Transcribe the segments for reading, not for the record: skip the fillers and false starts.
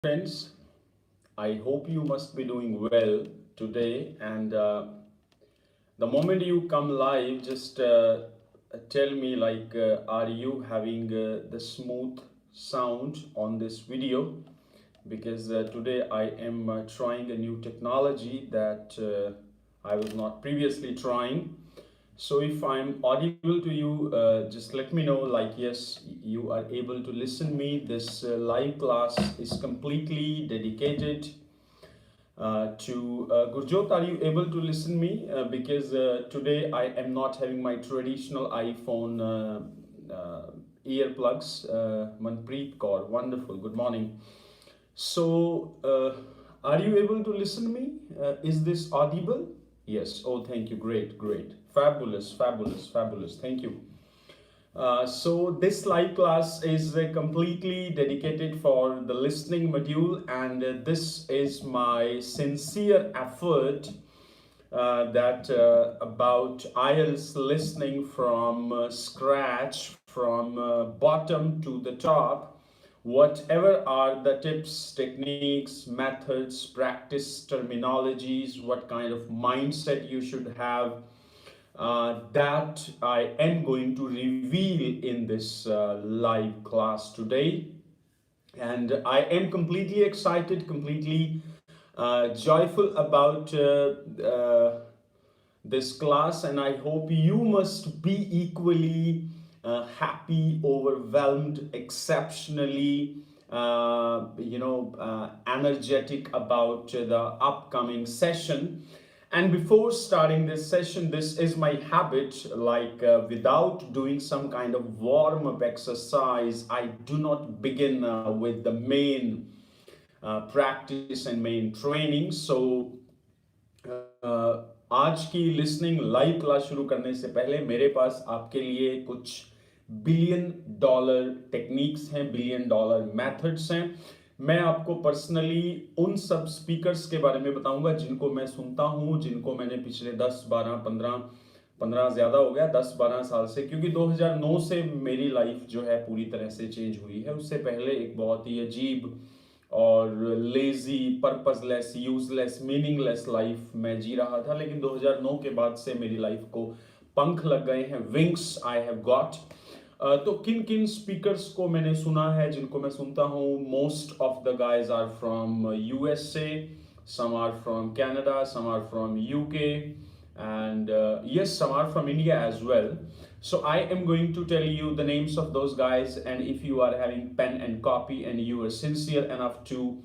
Friends, I hope you must be doing well today. And the moment you come live, just tell me are you having the smooth sound on this video? Because today I am trying a new technology that I was not previously trying. So if I'm audible to you, just let me know. Like, yes, you are able to listen me. This live class is completely dedicated to Gurjot. Are you able to listen me? Because today I am not having my traditional iPhone earplugs. Manpreet Kaur, wonderful. Good morning. So, are you able to listen to me? Is this audible? Yes. Oh, thank you. Great, great. Fabulous, fabulous, fabulous. Thank you. So this live class is completely dedicated for the listening module, and this is my sincere effort that about IELTS listening from scratch, from bottom to the top. Whatever are the tips, techniques, methods, practice terminologies, what kind of mindset you should have, that I am going to reveal in this live class today. And I am completely excited, completely joyful about this class, and I hope you must be equally happy, overwhelmed, exceptionally, energetic about the upcoming session. And before starting this session, this is my habit, without doing some kind of warm up exercise, I do not begin with the main practice and main training. So आज की listening live class शुरू करने से पहले मेरे पास आपके लिए कुछ बिलियन डॉलर टेक्निक्स हैं, बिलियन डॉलर मेथड्स हैं। मैं आपको पर्सनली उन सब स्पीकर्स के बारे में बताऊंगा जिनको मैं सुनता हूं, जिनको मैंने पिछले 10 12 15 ज़्यादा हो गया 10-12 साल से, क्योंकि 2009 से मेरी लाइफ जो है पूरी तरह से चेंज हुई है। उससे पहले एक बहुत ही अजीब और lazy, purposeless, useless, meaningless life मैं जी रहा था, लेकिन 2009 के बाद से मेरी लाइफ को पंख लग गए हैं, विंग्स आई हैव गॉट। तो किन किन स्पीकर्स को मैंने सुना है, जिनको मैं सुनता हूँ? Most of the guys are from USA, some are from Canada, some are from UK, and yes, some are from India as well. So I am going to tell you the names of those guys, and if you are having pen and copy and you are sincere enough to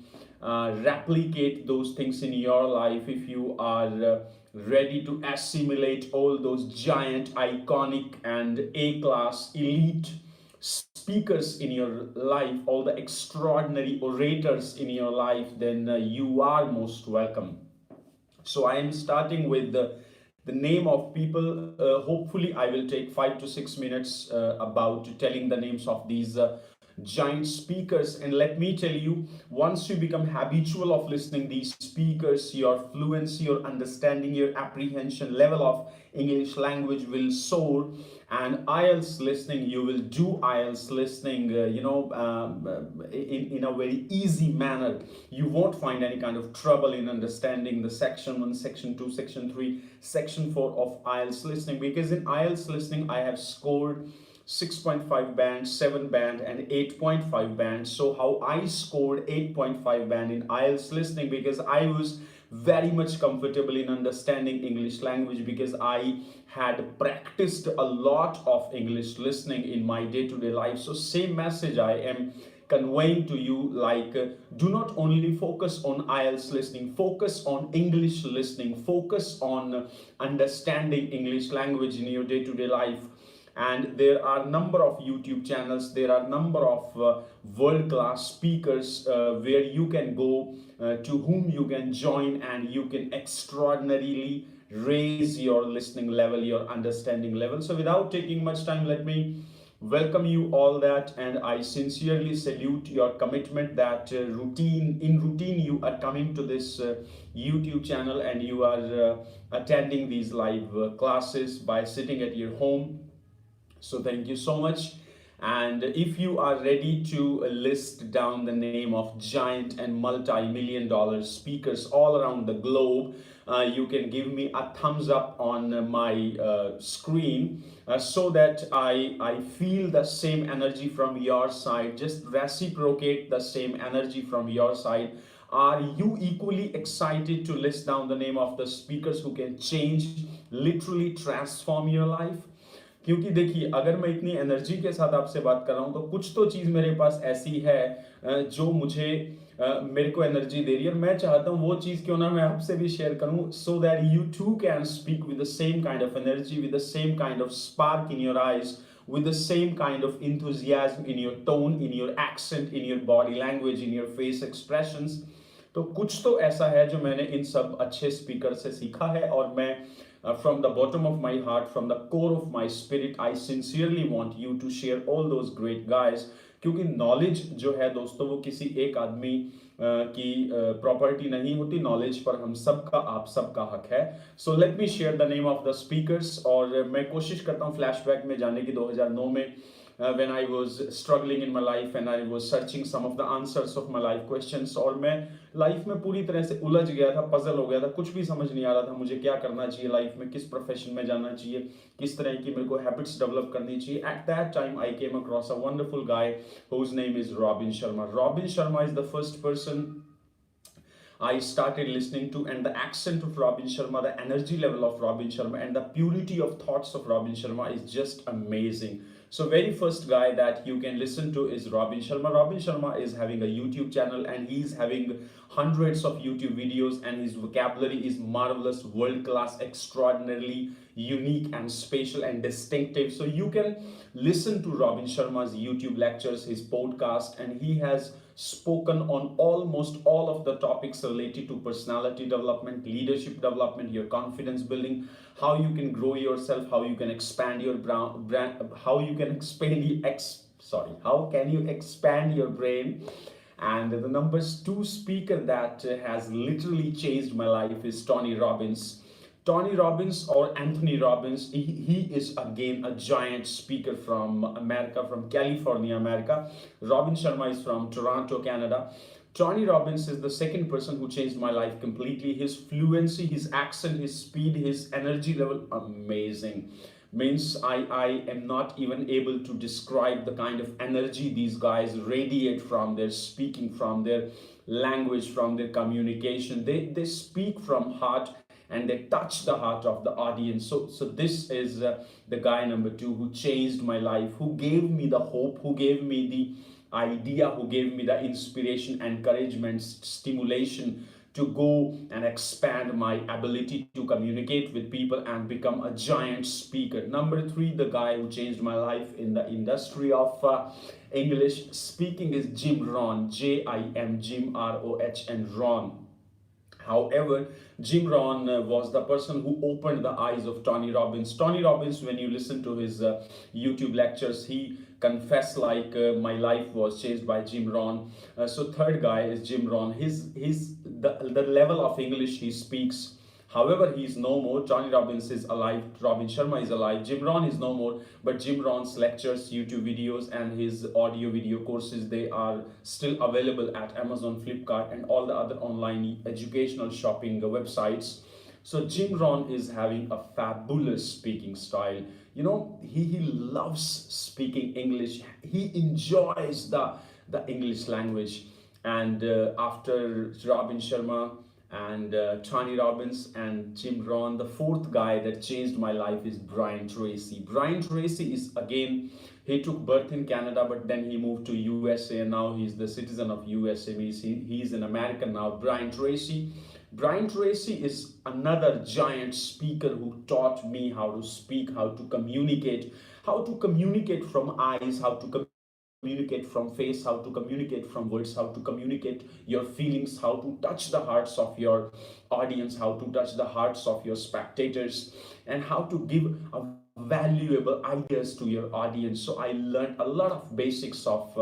replicate those things in your life, if you are ready to assimilate all those giant, iconic, and A-class elite speakers in your life, all the extraordinary orators in your life, then you are most welcome. So I am starting with the name of people. Hopefully I will take 5 to 6 minutes about telling the names of these giant speakers. And let me tell you, once you become habitual of listening these speakers, your fluency, your understanding, your apprehension level of English language will soar. And IELTS listening, you will do IELTS listening in a very easy manner. You won't find any kind of trouble in understanding the section 1, section 2, section 3, section 4 of IELTS listening, because in IELTS listening I have scored 6.5 band, 7 band, and 8.5 band. So how I scored 8.5 band in IELTS listening? Because I was very much comfortable in understanding English language, because I had practiced a lot of English listening in my day-to-day life. So same message I am conveying to you, do not only focus on IELTS listening, focus on English listening, focus on understanding English language in your day-to-day life. And there are number of YouTube channels, there are number of world-class speakers where you can go, to whom you can join, and you can extraordinarily raise your listening level, your understanding level. So without taking much time, let me welcome you all that, and I sincerely salute your commitment that routine you are coming to this YouTube channel, and you are attending these live classes by sitting at your home. So thank you so much. And if you are ready to list down the name of giant and multi-million dollar speakers all around the globe, you can give me a thumbs up on my screen, so that I feel the same energy from your side. Just reciprocate the same energy from your side. Are you equally excited to list down the name of the speakers who can change, literally transform your life? क्योंकि देखिए, अगर मैं इतनी energy के साथ आपसे बात कर रहा हूँ तो कुछ तो चीज़ मेरे पास ऐसी है जो मुझे मेरे को एनर्जी दे रही है, और मैं चाहता हूँ वो चीज़ क्यों ना मैं आपसे भी शेयर करूँ, so that you too can speak with the same kind of energy, with the same kind of spark in your eyes, with the same kind of enthusiasm in your tone, in your accent, in your body language, in your face expressions. तो कुछ तो ऐसा है जो मैंने इन सब अच्छे speaker से सीखा है, और मैं from the bottom of my heart, from the core of my spirit, I sincerely want you to share all those great guys. क्योंकि नॉलेज जो है दोस्तों, वो किसी एक आदमी की प्रॉपर्टी नहीं होती, नॉलेज पर हम सबका, आप सबका हक है. So let me share the name of the speakers. और मैं कोशिश करता हूँ फ्लैशबैक में जाने की 2009 में, when I was struggling in my life and I was searching some of the answers of my life questions. और मैं लाइफ में पूरी तरह से उलझ गया था, पजल हो गया था, कुछ भी समझ नहीं आ रहा था मुझे क्या करना चाहिए लाइफ में, किस प्रोफेशन में जाना चाहिए, किस तरह की मेरे को हैबिट्स डेवलप करनी चाहिए. At that time I came across a wonderful guy whose name is Robin Sharma. Robin Sharma is the first person I started listening to, and the accent of Robin Sharma, the energy level of Robin Sharma, and the purity of thoughts of Robin Sharma is just amazing. So very first guy that you can listen to is Robin Sharma. Robin Sharma is having a YouTube channel, and he's having hundreds of YouTube videos, and his vocabulary is marvelous, world class, extraordinarily unique and special and distinctive. So you can listen to Robin Sharma's YouTube lectures, his podcast, and he has spoken on almost all of the topics related to personality development, leadership development, your confidence building, how you can grow yourself, how you can expand your brand, how you can how can you expand your brain. And the number 2 speaker that has literally changed my life is Tony Robbins. Tony Robbins, or Anthony Robbins, he is again a giant speaker from America, from California, America. Robin Sharma is from Toronto, Canada. Tony Robbins is the second person who changed my life completely. His fluency, his accent, his speed, his energy level, amazing. Means I am not even able to describe the kind of energy these guys radiate from their speaking, from their language, from their communication. They speak from heart, and they touch the heart of the audience. So this is the guy number 2 who changed my life, who gave me the hope, who gave me the idea, who gave me the inspiration, encouragement, stimulation to go and expand my ability to communicate with people and become a giant speaker. Number 3, the guy who changed my life in the industry of English speaking is Jim Rohn. Jim, Jim Roh, and Ron. However, Jim Rohn was the person who opened the eyes of Tony Robbins. Tony Robbins, when you listen to his YouTube lectures, he confessed like my life was changed by Jim Rohn. So third guy is Jim Rohn. The level of English he speaks. However, he is no more. Tony Robbins is alive. Robin Sharma is alive. Jim Rohn is no more. But Jim Rohn's lectures, YouTube videos, and his audio video courses, they are still available at Amazon, Flipkart, and all the other online educational shopping websites. So Jim Rohn is having a fabulous speaking style. You know, he loves speaking English. He enjoys the English language. And after Robin Sharma and Tony Robbins and Jim Rohn, the fourth guy that changed my life is Brian Tracy. Brian Tracy is, again, he took birth in Canada, but then he moved to USA, and now he's the citizen of USA. He's an American now. Brian Tracy is another giant speaker who taught me how to speak, how to communicate from eyes, how to communicate from face, how to communicate from words, how to communicate your feelings, how to touch the hearts of your audience, how to touch the hearts of your spectators, and how to give a valuable ideas to your audience. So I learned a lot of basics of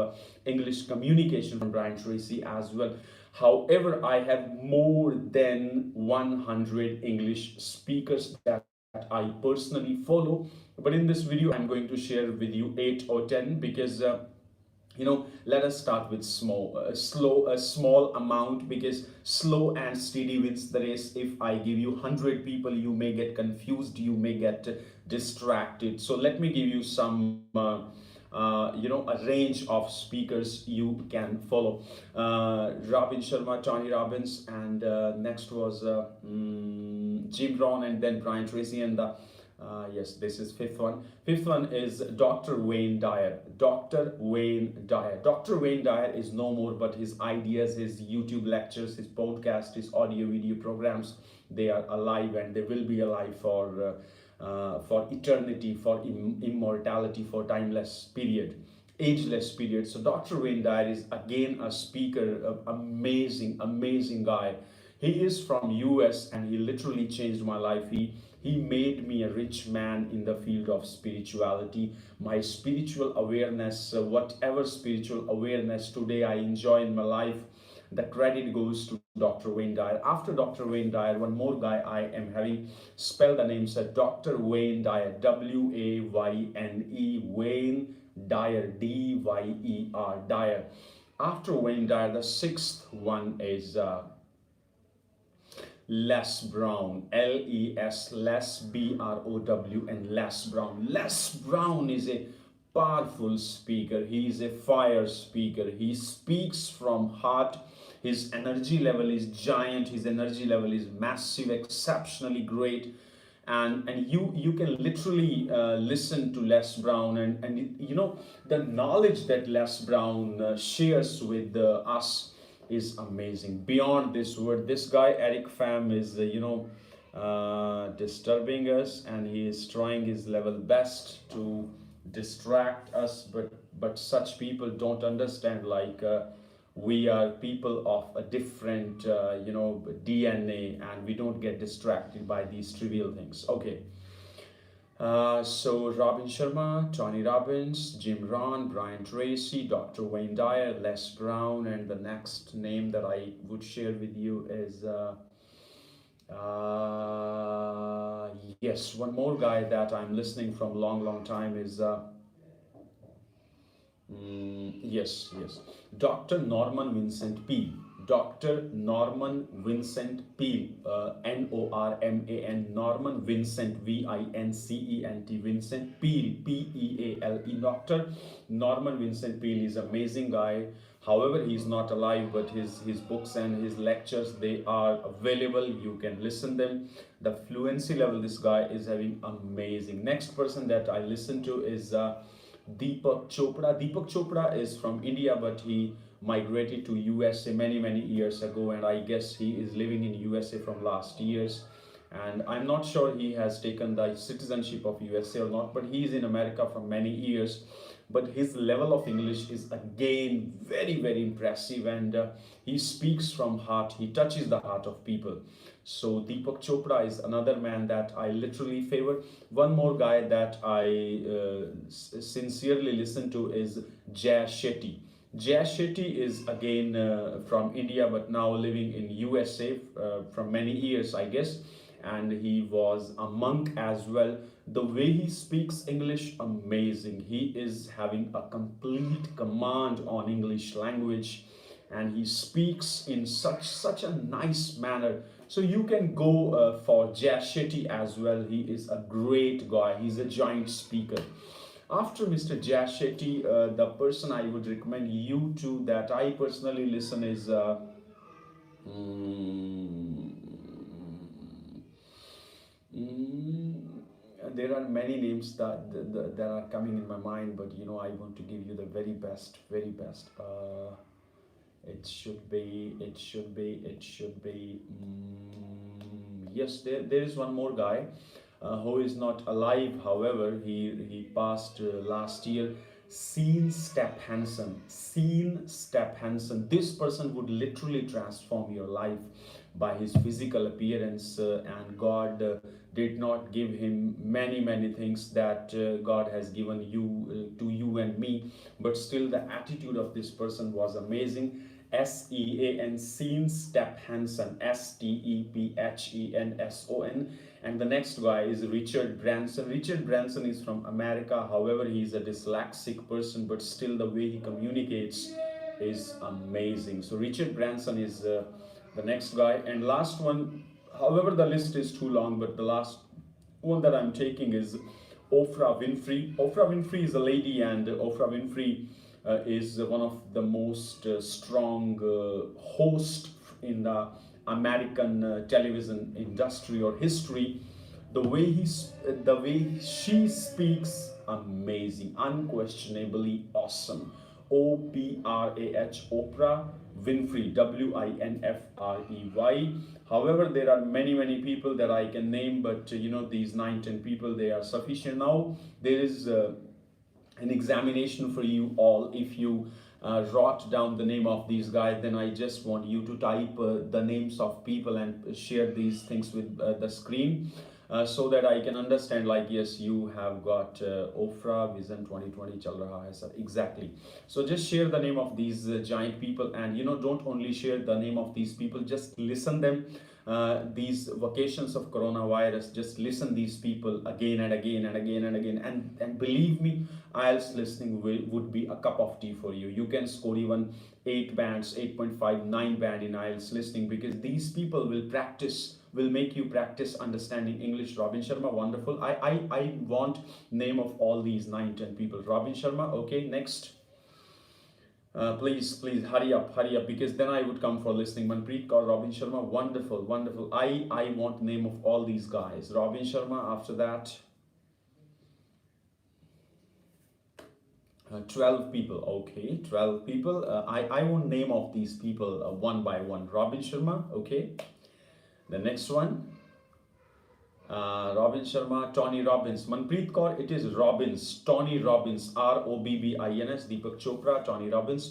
English communication from Brian Tracy as well. However, I have more than 100 English speakers that I personally follow. But in this video, I'm going to share with you 8 or 10 because let us start with a small amount, because slow and steady wins the race. If I give you 100 people, you may get confused, you may get distracted. So let me give you some a range of speakers you can follow. Robin Sharma, Tony Robbins, and next was Jim Rohn, and then Brian Tracy, and the yes, this is fifth one. Fifth one is Dr. Wayne Dyer. Dr. Wayne Dyer. Dr. Wayne Dyer is no more, but his ideas, his YouTube lectures, his podcast, his audio video programs, they are alive, and they will be alive for eternity, for immortality, for timeless period, ageless period. So Dr. Wayne Dyer is again a speaker, amazing guy. He is from US, and he literally changed my life. He made me a rich man in the field of spirituality. My spiritual awareness, whatever spiritual awareness today I enjoy in my life, the credit goes to Dr. Wayne Dyer. After Dr. Wayne Dyer, one more guy I am having, spell the name, sir. Dr. Wayne Dyer, W-A-Y-N-E, Wayne Dyer, D-Y-E-R, Dyer. After Wayne Dyer, the sixth one is Les Brown, L-E-S, Les, B-R-O-W, and Les Brown. Les Brown is a powerful speaker. He is a fire speaker. He speaks from heart. His energy level is giant. His energy level is massive, exceptionally great. And you can literally listen to Les Brown, and the knowledge that Les Brown shares with us is amazing, beyond this word. This guy Eric Pham is disturbing us, and he is trying his level best to distract us, but such people don't understand, we are people of a different DNA, and we don't get distracted by these trivial things. Okay. So Robin Sharma, Tony Robbins, Jim Rohn, Brian Tracy, Dr. Wayne Dyer, Les Brown, and the next name that I would share with you is yes, one more guy that I'm listening from long time is yes, Dr. Norman Vincent Peale. Dr. Norman Vincent Peale, N-O-R-M-A-N, Norman Vincent, V-I-N-C-E-N-T, Vincent Peale, P-E-A-L-E. Dr. Norman Vincent Peale is an amazing guy. However, he is not alive, but his books and his lectures, they are available. You can listen them. The fluency level this guy is having amazing. Next person that I listen to is Deepak Chopra. Deepak Chopra is from India, but he migrated to USA many years ago, and I guess he is living in USA from last years, and I'm not sure he has taken the citizenship of USA or not, but he is in America for many years. But his level of English is again very impressive, and he speaks from heart. He touches the heart of people. So Deepak Chopra is another man that I literally favor. One more guy that I sincerely listen to is Jay Shetty. Jay Shetty is again from India, but now living in USA from many years, I guess, and he was a monk as well. The way he speaks English, amazing. He is having a complete command on English language, and he speaks in such a nice manner. So you can go for Jay Shetty as well. He is a great guy. He's a giant speaker. After Mr. Jay Shetty, the person I would recommend you to, that I personally listen, is there are many names that are coming in my mind, but I want to give you the very best. It should be yes, there is one more guy who is not alive. However, he passed last year. Sean Step Hansen. This person would literally transform your life by his physical appearance, and God did not give him many things that God has given you to you and me, but still the attitude of this person was amazing. S-E-A-N, Stephenson, S-T-E-P-H-E-N-S-O-N. And the next guy is Richard Branson. Richard Branson is from America. However, he is a dyslexic person, but still the way he communicates is amazing. So Richard Branson is the next guy. And last one, however, the list is too long, but the last one that I'm taking is Oprah Winfrey. Oprah Winfrey is a lady, and Oprah Winfrey is one of the most strong host in the American television industry or history. The way she speaks, amazing, unquestionably awesome. O-P-R-A-H, Oprah Winfrey, W-I-N-F-R-E-Y. However, there are many people that I can name, but these 9-10 people, they are sufficient. Now there is an examination for you all. If you wrote down the name of these guys, then I just want you to type the names of people and share these things with the screen, so that I can understand, like, yes, you have got Oprah Vision 2020 chal raha hai sir, exactly. So just share the name of these giant people, and don't only share the name of these people, just listen them. These vacations of coronavirus, just listen these people again and again and again and again, and believe me, IELTS listening would be a cup of tea for you. You can score even 8 bands, 8.5, 9 band in IELTS listening, because these people will make you practice understanding English. Robin Sharma, wonderful. I want name of all these 9-10 people. Robin Sharma, okay, next. Please hurry up, because then I would come for listening. Manpreet Kaur, Robin Sharma, wonderful. I want name of all these guys. Robin Sharma, after that 12 people, okay, 12 people. I want name of these people one by one. Robin Sharma, okay. The next one, Robin Sharma, Tony Robbins. Manpreet Kaur, it is Robbins, Tony Robbins, R-O-B-B-I-N-S. Deepak Chopra, Tony Robbins.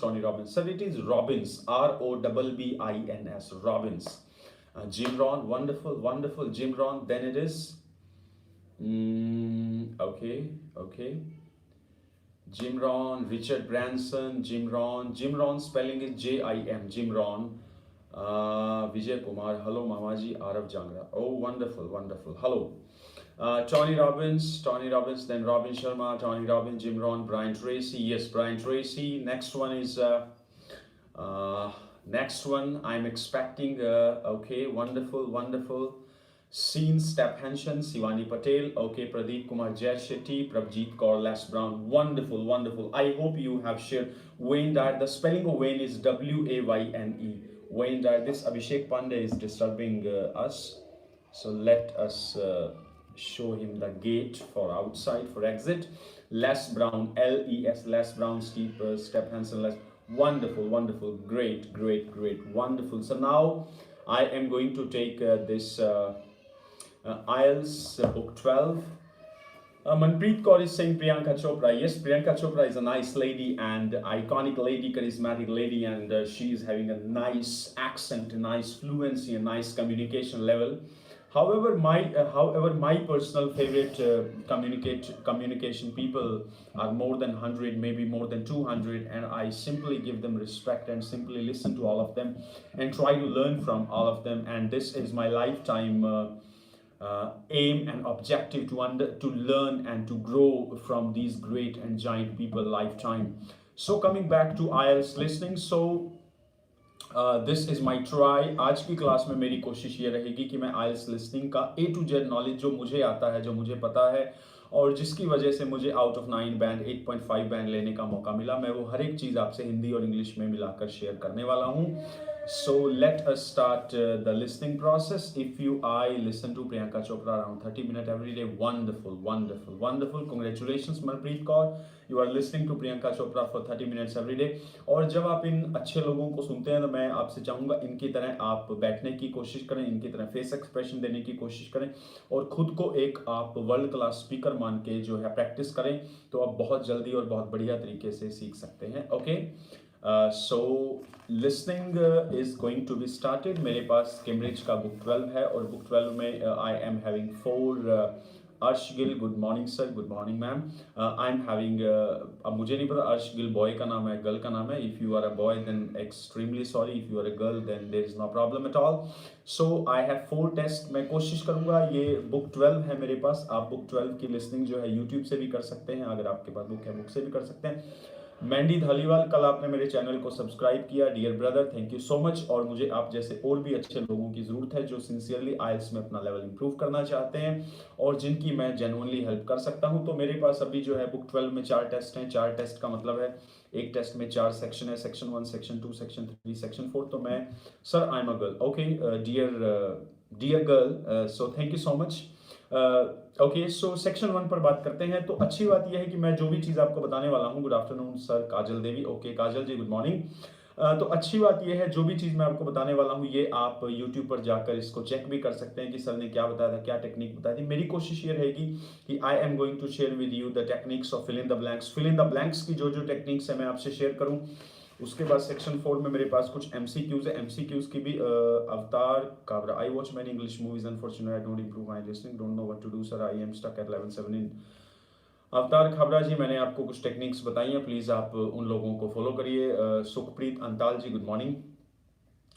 Sir, it is Robbins, R-O-B-B-I-N-S, Robbins. Jim Rohn, wonderful, Jim Rohn. Then it is, okay. Jim Rohn, Richard Branson, Jim Rohn spelling is J-I-M, Jim Rohn. Vijay Kumar, hello Mamaji, Arav Jangra. Oh, wonderful. Hello. Tony Robbins, then Robin Sharma, Tony Robbins, Jim Rohn, Brian Tracy. Yes, Brian Tracy. Next one is I'm expecting okay, wonderful. Stephenson, Shivani Patel, okay, Pradeep Kumar, Jay Shetty, Prabjeet Kaur, Les Brown, wonderful. I hope you have shared. Wayne Dyer, the spelling of Wayne is W-A-Y-N-E. Wayne Dyer. This Abhishek Pandey is disturbing us, so let us show him the gate for outside, for exit. Les Brown, L-E-S, Les Brown, Stephenson, Les. Wonderful, great, wonderful. So now I am going to take this IELTS book 12. Manpreet Kaur is saying Priyanka Chopra. Yes, Priyanka Chopra is a nice lady and iconic lady, charismatic lady, and she is having a nice accent, a nice fluency, a nice communication level. However, my personal favorite communication people are more than 100, maybe more than 200, and I simply give them respect and simply listen to all of them and try to learn from all of them. And this is my lifetime aim and objective, to learn and to grow from these great and giant people lifetime. So coming back to IELTS listening, so this is my try. आज की class में मेरी कोशिश ये रहेगी कि मैं IELTS listening का A to Z नॉलेज जो मुझे आता है, जो मुझे पता है, और जिसकी वजह से मुझे आउट ऑफ 9 बैंड 8.5 बैंड लेने का मौका मिला, मैं वो हर एक चीज़ आपसे हिंदी और इंग्लिश में मिलाकर शेयर करने वाला हूँ. So let us start the listening process. If I listen to Priyanka Chopra around 30 minutes every day, wonderful. Congratulations Manpreet Kaur, you are listening to Priyanka Chopra for 30 minutes every day. और जब आप इन अच्छे लोगों को सुनते हैं तो मैं आपसे चाहूँगा इनकी तरह आप बैठने की कोशिश करें, इनकी तरह फेस एक्सप्रेशन देने की कोशिश करें और खुद को एक आप वर्ल्ड क्लास स्पीकर मान के जो है प्रैक्टिस करें, तो आप बहुत जल्दी और बहुत बढ़िया तरीके से सीख सकते हैं. Okay, so listening is going to be started. मेरे पास कैम्ब्रिज का बुक 12 है और बुक 12 में आई एम हैविंग 4 अर्श Gill, good morning sir, good morning ma'am. I am having, अब मुझे नहीं पता अर्श गिल बॉय का नाम है गर्ल का नाम है। If you are a boy then extremely sorry, if you are a girl then there is no problem at all. So I have 4 test. मैं कोशिश करूंगा, ये बुक 12 है मेरे पास। आप बुक 12 की लिसनिंग जो है यूट्यूब से भी कर सकते हैं, अगर आपके पास बुक है बुक से भी कर सकते हैं। मैंडी धालीवाल, कल आपने मेरे चैनल को सब्सक्राइब किया, dear brother, thank you so much. और मुझे आप जैसे और भी अच्छे लोगों की ज़रूरत है जो सिंसियरली आइल्स में अपना लेवल इंप्रूव करना चाहते हैं और जिनकी मैं जेन्युइनली हेल्प कर सकता हूं। तो मेरे पास अभी जो है बुक 12 में 4 टेस्ट हैं। 4 टेस्ट का मतलब है एक टेस्ट में 4 सेक्शन है, सेक्शन 1, सेक्शन 2, सेक्शन 3, सेक्शन 4। तो मैं, sir I am a girl, okay dear girl, so thank you so much. Okay, so section 1 पर बात करते हैं। तो अच्छी बात यह है कि मैं जो भी चीज़ आपको बताने वाला हूँ, गुड आफ्टरनून सर काजल देवी, ओके काजल जी गुड मॉर्निंग। तो अच्छी बात यह है जो भी चीज़ मैं आपको बताने वाला हूँ ये आप YouTube पर जाकर इसको चेक भी कर सकते हैं कि सर ने क्या बताया था, क्या टेक्निक बताई थी। मेरी कोशिश ये रहेगी कि I am going to share with you the techniques of fill in the blanks. Fill in the blanks की जो टेक्निक्स है मैं आपसे शेयर करूँ। उसके बाद सेक्शन 4 में मेरे पास कुछ एमसीक्यूज है। एमसीक्यूज की भी Avtar Kabra, I watch many English movies, unfortunately I don't improve my listening, don't know what to do sir, I am stuck at level 7 in. Avtar Khabra जी, मैंने आपको कुछ टेक्निक्स बताई हैं, प्लीज़ आप उन लोगों को फॉलो करिए। Sukhpreet Antal ji good morning,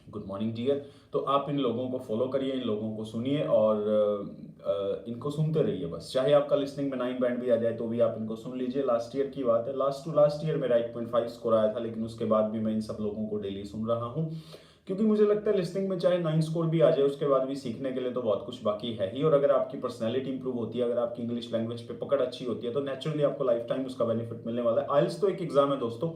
good morning dear. तो आप इन लोगों को फॉलो करिए, इन लोगों को सुनिए और इनको सुनते रहिए बस। चाहे आपका लिसनिंग में 9 बैंड भी आ जाए तो भी आप इनको सुन लीजिए। लास्ट ईयर की बात है, लास्ट ईयर मेरा 8.5 स्कोर आया था, लेकिन उसके बाद भी मैं इन सब लोगों को डेली सुन रहा हूँ क्योंकि मुझे लगता है लिसनिंग में चाहे 9 स्कोर भी आ जाए उसके बाद भी सीखने के लिए तो बहुत कुछ बाकी है ही। और अगर आपकी पर्सनैलिटी इंप्रूव होती है, अगर आपकी इंग्लिश लैंग्वेज पे पकड़ अच्छी होती है तो नेचुरली आपको लाइफ टाइम उसका बेनिफिट मिलने वाला है। आइल्स तो एक एग्जाम है दोस्तों,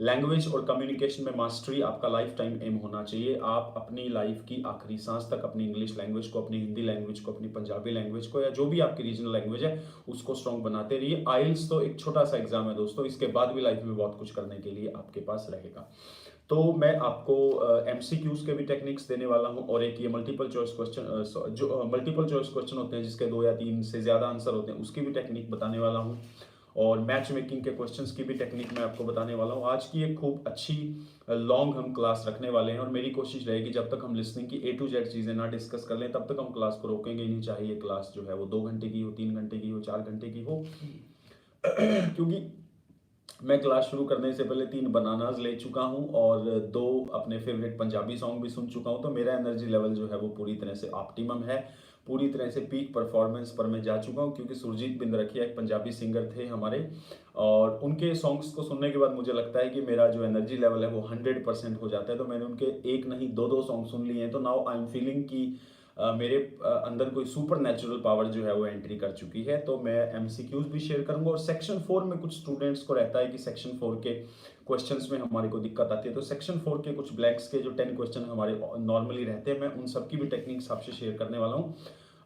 लैंग्वेज और कम्युनिकेशन में मास्टरी आपका लाइफ टाइम एम होना चाहिए। आप अपनी लाइफ की आखिरी सांस तक अपनी इंग्लिश लैंग्वेज को, अपनी हिंदी लैंग्वेज को, अपनी पंजाबी लैंग्वेज को या जो भी आपकी रीजनल लैंग्वेज है उसको स्ट्रॉन्ग बनाते रहिए। आइल्स तो एक छोटा सा एग्जाम है दोस्तों, इसके बाद भी लाइफ में बहुत कुछ करने के लिए आपके पास रहेगा। तो मैं आपको एमसीक्यूज के भी टेक्निक्स देने वाला हूं और एक ये मल्टीपल चॉइस क्वेश्चन, जो मल्टीपल चॉइस क्वेश्चन होते हैं जिसके 2 या 3 से ज़्यादा आंसर होते हैं, उसकी भी टेक्निक बताने वाला हूं और मैच मेकिंग के क्वेश्चंस की भी टेक्निक मैं आपको बताने वाला हूं। आज की एक खूब अच्छी लॉन्ग हम क्लास रखने वाले हैं और मेरी कोशिश रहेगी जब तक हम लिसनिंग की A to Z चीज़ें ना डिस्कस कर लें तब तक हम क्लास को रोकेंगे नहीं, चाहे ये क्लास जो है वो 2 घंटे की हो, 3 घंटे की हो, 4 घंटे की हो क्योंकि मैं क्लास शुरू करने से पहले 3 बनानाज ले चुका हूं और 2 अपने फेवरेट पंजाबी सॉन्ग भी सुन चुका हूं। तो मेरा एनर्जी लेवल जो है वो पूरी तरह से ऑप्टिमम है, पूरी तरह से पीक परफॉर्मेंस पर मैं जा चुका हूं क्योंकि सुरजीत बिंद्रखिया एक पंजाबी सिंगर थे हमारे और उनके सॉन्ग्स को सुनने के बाद मुझे लगता है कि मेरा जो एनर्जी लेवल है वो 100% हो जाता है। तो मैंने उनके एक नहीं 2-2 सॉन्ग सुन लिए हैं। तो नाउ आई एम फीलिंग कि मेरे अंदर कोई सुपर नेचुरल पावर जो है वो एंट्री कर चुकी है। तो मैं एमसीक्यूज भी शेयर करूंगा और सेक्शन 4 में कुछ स्टूडेंट्स को रहता है कि सेक्शन 4 के क्वेश्चंस में हमारे को दिक्कत आती है। तो सेक्शन 4 के कुछ ब्लैंक्स के जो 10 क्वेश्चन हमारे नॉर्मली रहते हैं, मैं उन सब की भी टेक्निक्स आपसे शेयर करने वाला हूँ।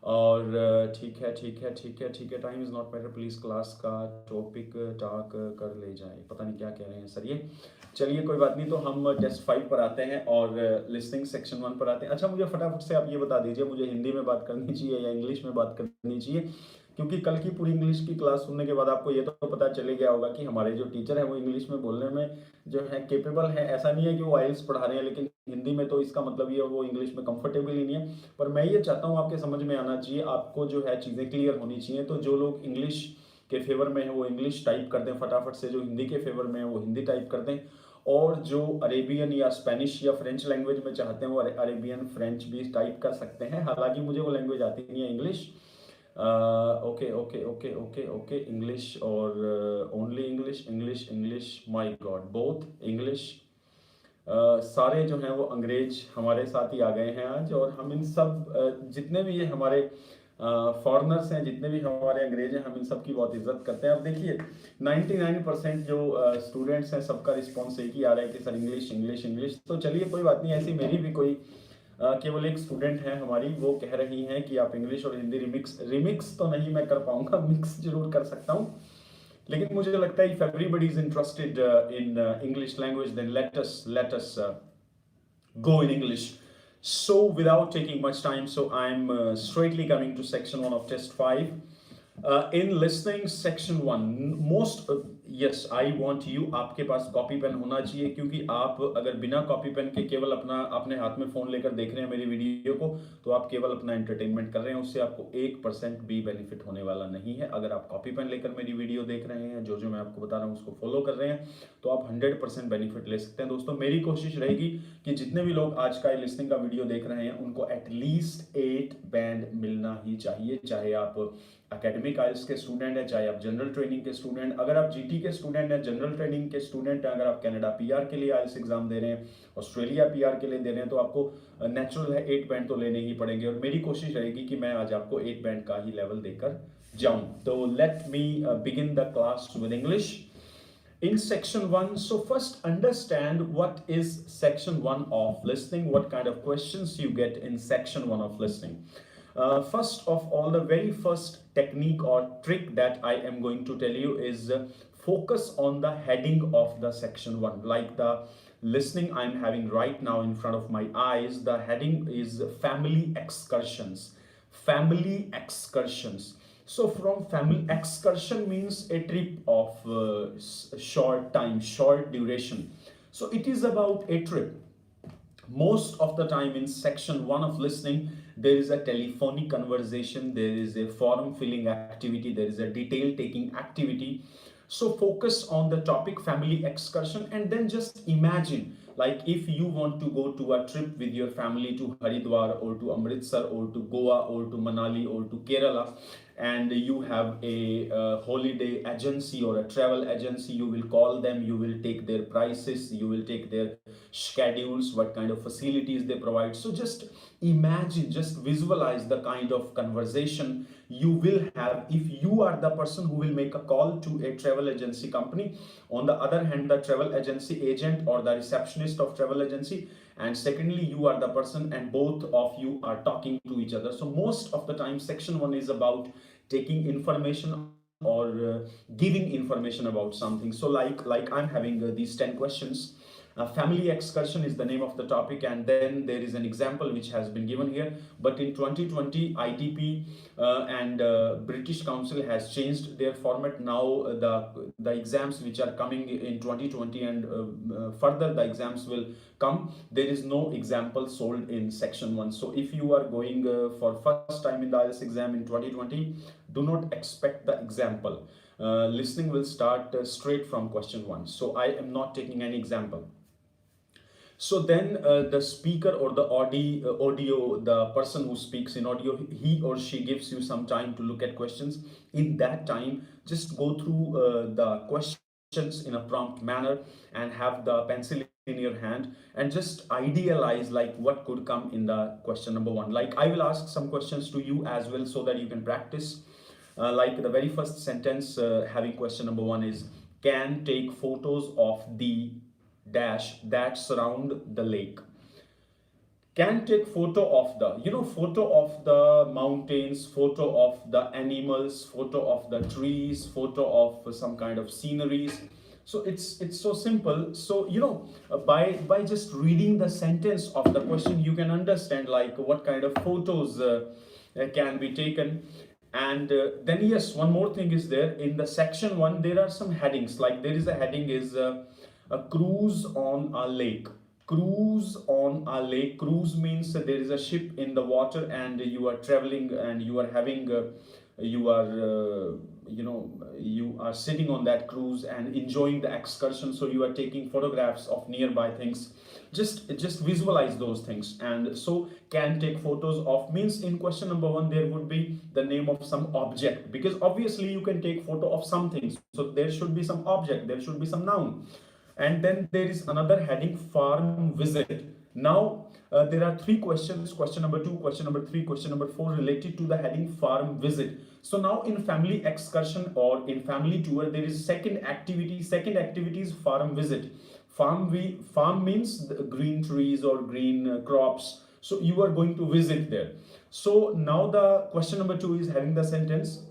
और ठीक है, time is not matter, please class का टॉपिक टॉक कर ले जाए। पता नहीं क्या कह रहे हैं सर ये, चलिए कोई बात नहीं। तो हम टेस्ट 5 पर आते हैं और लिसनिंग सेक्शन 1 पर आते हैं। अच्छा, मुझे फटाफट से आप ये बता दीजिए, मुझे हिंदी में बात करनी चाहिए या इंग्लिश में बात करनी चाहिए? क्योंकि कल की पूरी इंग्लिश की क्लास सुनने के बाद आपको ये तो पता चले गया होगा कि हमारे जो टीचर हैं वो इंग्लिश में बोलने में जो है केपेबल है। ऐसा नहीं है कि वो आइल्स पढ़ा रहे हैं, लेकिन हिंदी में तो इसका मतलब ये वो इंग्लिश में कंफर्टेबल ही नहीं है। पर मैं ये चाहता हूँ आपके समझ में आना चाहिए, आपको जो है चीज़ें क्लियर होनी चाहिए। तो जो लोग इंग्लिश के फेवर में है वो इंग्लिश टाइप कर दें फटाफट से, जो हिंदी के फेवर में है वो हिंदी टाइप कर दें और जो अरेबियन या स्पेनिश या फ्रेंच लैंग्वेज में चाहते हैं वो अरेबियन फ्रेंच भी टाइप कर सकते हैं। हालांकि मुझे वो लैंग्वेज आती नहीं है इंग्लिश। ओके इंग्लिश और only English my God, both English. सारे जो हैं वो अंग्रेज हमारे साथ ही आ गए हैं आज और हम इन सब जितने भी ये हमारे फॉरेनर्स हैं, जितने भी हमारे अंग्रेज हैं, हम इन सब की बहुत इज्जत करते हैं। अब देखिए 99% जो स्टूडेंट्स हैं सबका रिस्पॉन्स एक ही आ रहा है कि सर इंग्लिश। तो चलिए कोई बात नहीं, ऐसी मेरी भी कोई केवल एक स्टूडेंट है हमारी, वो कह रही हैं कि आप इंग्लिश और हिंदी रिमिक्स तो नहीं मैं कर पाऊंगा, मिक्स जरूर कर सकता हूँ। लेकिन मुझे लगता है if everybody is interested in English language then let us go in English. So without taking much time, so I'm straightly coming to section 1 of test 5. In listening section 1, most yes I want you, आपके पास copy pen होना चाहिए, क्योंकि आप अगर बिना copy pen के केवल अपने हाथ में फोन लेकर देख रहे हैं मेरी वीडियो को, तो आप केवल अपना एंटरटेनमेंट कर रहे हैं, उससे आपको 1% भी बेनिफिट होने वाला नहीं है। अगर आप कॉपी पेन लेकर मेरी वीडियो देख रहे हैं, जो मैं आपको बता रहा हूँ उसको फॉलो कर रहे हैं, तो आप 100% बेनिफिट ले सकते हैं। दोस्तों मेरी कोशिश रहेगी कि जितने भी लोग आज का लिस्निंग का वीडियो देख रहे हैं उनको एटलीस्ट 8 बैंड मिलना ही चाहिए, चाहे आप एकेडमिक आइल्स के स्टूडेंट है, चाहे आप जनरल ट्रेनिंग के स्टूडेंट, अगर आप जीटी के स्टूडेंट हैं, जनरल ट्रेनिंग के स्टूडेंट हैं, अगर आप कनाडा पीआर के लिए आइल्स एग्जाम दे रहे हैं, ऑस्ट्रेलिया पीआर के लिए दे रहे हैं, तो आपको नेचुरल है 8 बैंड तो लेने ही पड़ेंगे, और मेरी कोशिश रहेगी कि मैं आज आपको 8 बैंड का ही लेवल देकर जाऊं। तो let me begin the class with English in section 1. So first understand what is section 1 of listening, what kind of questions you get in section 1 of listening. First of all, the very first technique or trick that I am going to tell you is focus on the heading of the section 1. Like the listening I'm having right now in front of my eyes, the heading is family excursions. Family excursions. So from family excursion means a trip of short time, short duration. So it is about a trip. Most of the time in section 1 of listening, there is a telephonic conversation, there is a form filling activity, there is a detail taking activity. So focus on the topic family excursion, and then just imagine, like if you want to go to a trip with your family to Haridwar or to Amritsar or to Goa or to Manali or to Kerala, and you have a holiday agency or a travel agency, you will call them, you will take their prices, you will take their schedules, what kind of facilities they provide. So just imagine, just visualize the kind of conversation you will have if you are the person who will make a call to a travel agency company. On the other hand, the travel agency agent or the receptionist of travel agency, and secondly you are the person, and both of you are talking to each other. So most of the time section 1 is about taking information or giving information about something. So like I'm having these 10 questions. Family excursion is the name of the topic, and then there is an example which has been given here. But in 2020, ITP and British Council has changed their format. Now the exams which are coming in 2020 and further the exams will come, there is no example sold in section 1. So if you are going for first time in the IELTS exam in 2020, do not expect the example. Listening will start straight from question 1. So I am not taking any example. So then the speaker or the audio, the person who speaks in audio, he or she gives you some time to look at questions. In that time, just go through the questions in a prompt manner and have the pencil in your hand and just idealize like what could come in the question number 1. Like I will ask some questions to you as well so that you can practice. Like the very first sentence having question number 1 is, can take photos of the dash that surround the lake. Can take photo of the, photo of the mountains, photo of the animals, photo of the trees, photo of some kind of sceneries. So it's so simple. So by just reading the sentence of the question, you can understand like what kind of photos can be taken. And then yes, one more thing is there in the section 1, there are some headings. Like there is a heading is a cruise on a lake. Cruise on a lake. Cruise means there is a ship in the water and you are traveling and you are having you are sitting on that cruise and enjoying the excursion. So you are taking photographs of nearby things. Just visualize those things. And so can take photos of means in question number 1 there would be the name of some object, because obviously you can take photo of something, so there should be some object, there should be some noun. And then there is another heading, farm visit. Now there are 3 questions, question number 2, question number 3, question number 4 related to the heading farm visit. So now in family excursion or in family tour, there is second activity is farm visit. Farm means the green trees or green crops, so you are going to visit there. So now the question number 2 is having the sentence,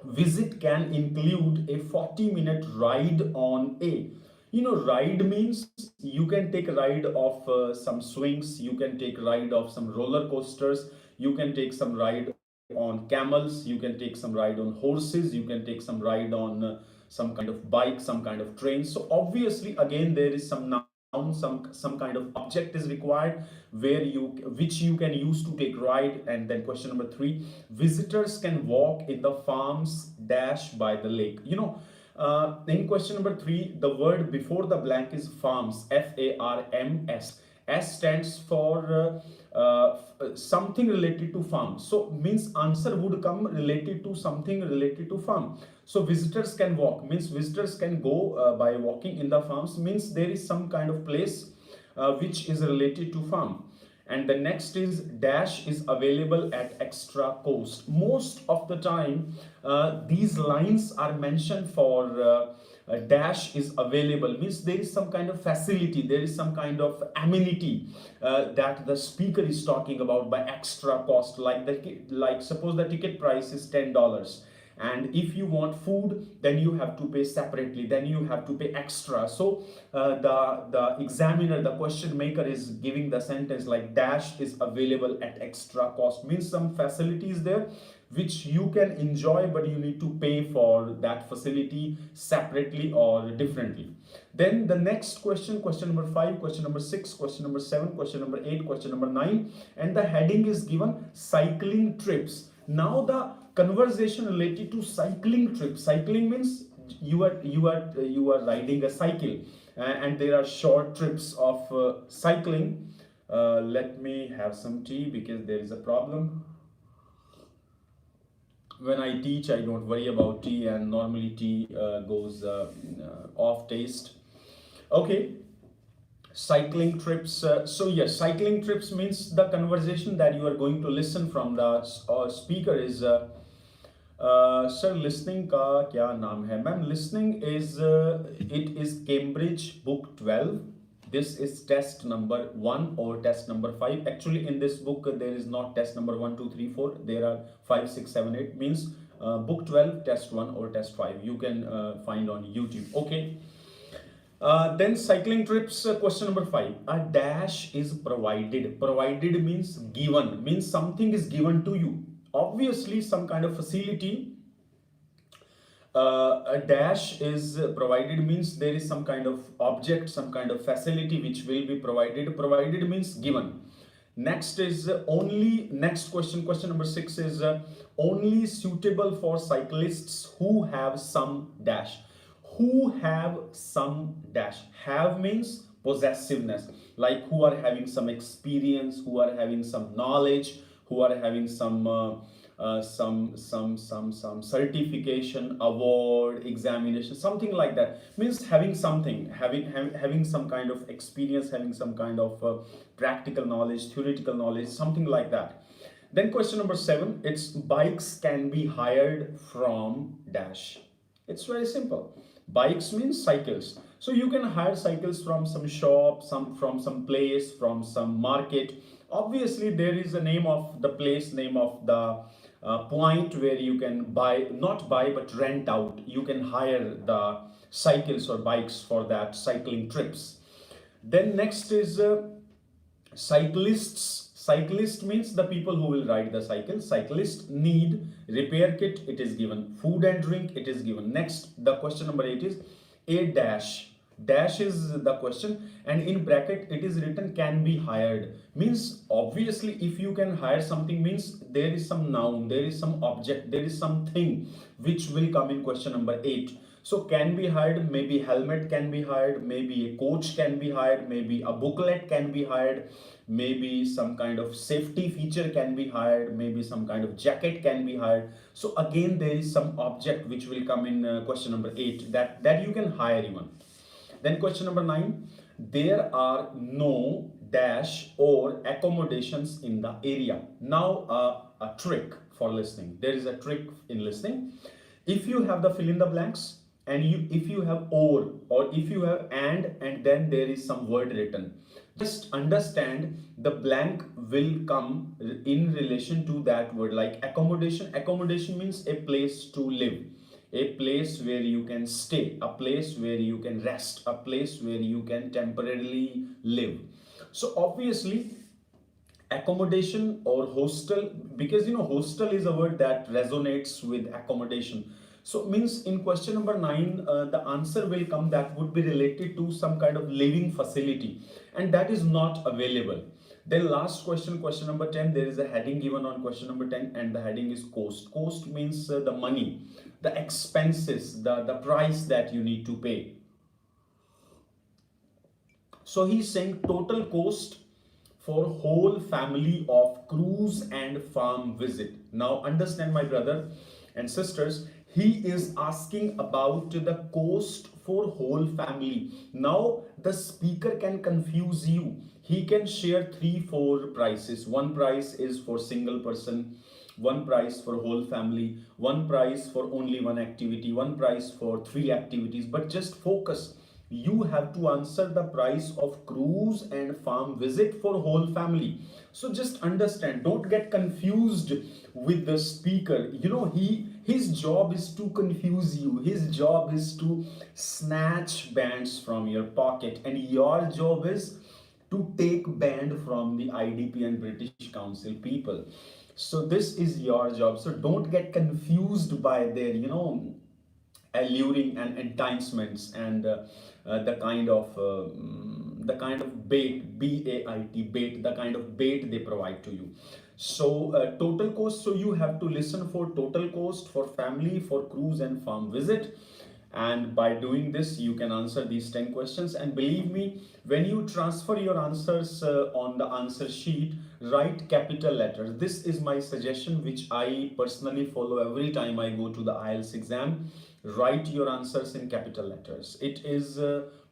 visit can include a 40-minute ride on a. Ride means you can take a ride of some swings, you can take ride of some roller coasters, you can take some ride on camels, you can take some ride on horses, you can take some ride on some kind of bike, some kind of train. So obviously again there is some noun, some kind of object is required which you can use to take ride. And then question number 3, visitors can walk in the farms dash by the lake. In question number 3, the word before the blank is farms, FARMS. S stands for something related to farm. So means answer would come related to something related to farm. So visitors can walk means visitors can go by walking in the farms, means there is some kind of place which is related to farm. And the next is dash is available at extra cost. Most of the time these lines are mentioned for dash is available, means there is some kind of facility, there is some kind of amenity that the speaker is talking about by extra cost. Like suppose the ticket price is $10, and if you want food, then you have to pay separately, then you have to pay extra. So the examiner, the question maker, is giving the sentence like dash is available at extra cost, means some facilities there which you can enjoy, but you need to pay for that facility separately or differently. Then the next question, question number 5, question number 6, question number 7, question number 8, question number 9, and the heading is given cycling trips. Now the conversation related to cycling trip. Cycling means you are riding a cycle, and there are short trips of cycling. Let me have some tea because there is a problem. When I teach, I don't worry about tea, and normally tea goes off taste. Okay, cycling trips. So yes, cycling trips means the conversation that you are going to listen from the speaker is sir, listening का क्या नाम है? Ma'am, listening is it is Cambridge book 12. This is test number 1 or test number 5. Actually, in this book, there is not test number 1, 2, 3, 4. There are 5, 6, 7, 8. Means book 12, test 1 or test 5. You can find on YouTube. Okay. Then cycling trips, question number 5. A dash is provided. Provided means given. Means something is given to you. Obviously, some kind of facility. A dash is provided means there is some kind of object, some kind of facility which will be provided. Provided means given. Next is only. Next question, question number 6 is only suitable for cyclists who have some dash. Who have some dash. Have means possessiveness, like who are having some experience, who are having some knowledge, who are having some certification, award, examination, something like that. Means having something, having some kind of experience, having some kind of practical knowledge, theoretical knowledge, something like that. Then question number 7, it's bikes can be hired from dash. It's very simple. Bikes means cycles. So you can hire cycles from some shop, from some place, from some market. Obviously, there is a name of the place, name of the point where you can buy, not buy, but rent out. You can hire the cycles or bikes for that cycling trips. Then next is cyclists. Cyclist means the people who will ride the cycle. Cyclist need repair kit, it is given. Food and drink, it is given. Next, the question number 8 is a dash. Dash is the question, and in bracket it is written can be hired. Means obviously if you can hire something, means there is some noun, there is some object, there is something which will come in question number 8. So can be hired, maybe helmet can be hired, maybe a coach can be hired, maybe a booklet can be hired, maybe some kind of safety feature can be hired, maybe some kind of jacket can be hired. So again there is some object which will come in question number 8 that you can hire even. Then question number 9, there are no dash or accommodations in the area. Now a trick for listening. There is a trick in listening. If you have the fill in the blanks, and if you have or if you have and then there is some word written, just understand the blank will come in relation to that word. Like accommodation. Accommodation means a place to live, a place where you can stay, a place where you can rest, a place where you can temporarily live. So obviously accommodation or hostel, because hostel is a word that resonates with accommodation. So means in question number 9, the answer will come that would be related to some kind of living facility, and that is not available. Then last question, question number 10, there is a heading given on question number 10, and the heading is cost. Cost means the money, the expenses, the price that you need to pay. So he's saying total cost for whole family of cruise and farm visit. Now understand, my brother and sisters, he is asking about the cost for whole family. Now the speaker can confuse you. He can share 3-4 prices. One price is for single person, one price for whole family, one price for only one activity, one price for 3 activities. But just focus, you have to answer the price of cruise and farm visit for whole family. So just understand, don't get confused with the speaker. You know, his job is to confuse you. His job is to snatch bands from your pocket, and your job is to take band from the IDP and British Council people. So this is your job. So don't get confused by their, alluring and enticements and the kind of bait, bait, the kind of bait they provide to you. So total cost, so you have to listen for total cost for family, for cruise and farm visit. And by doing this, you can answer these 10 questions. And believe me, when you transfer your answers on the answer sheet, write capital letters. This is my suggestion, which I personally follow every time I go to the IELTS exam. Write your answers in capital letters. It is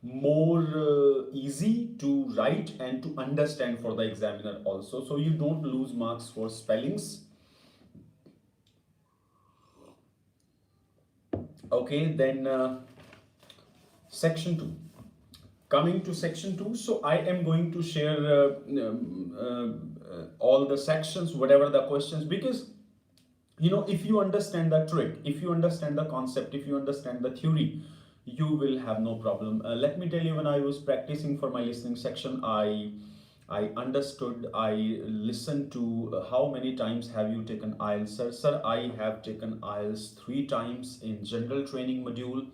more easy to write and to understand for the examiner also. So you don't lose marks for spellings. Okay, then section 2. Coming to section 2, so I am going to share all the sections, whatever the questions, because if you understand the trick, if you understand the concept, if you understand the theory, you will have no problem. Let me tell you, when I was practicing for my listening section, I understood, I listened to how many times have you taken IELTS? Sir, I have taken IELTS 3 times in general training module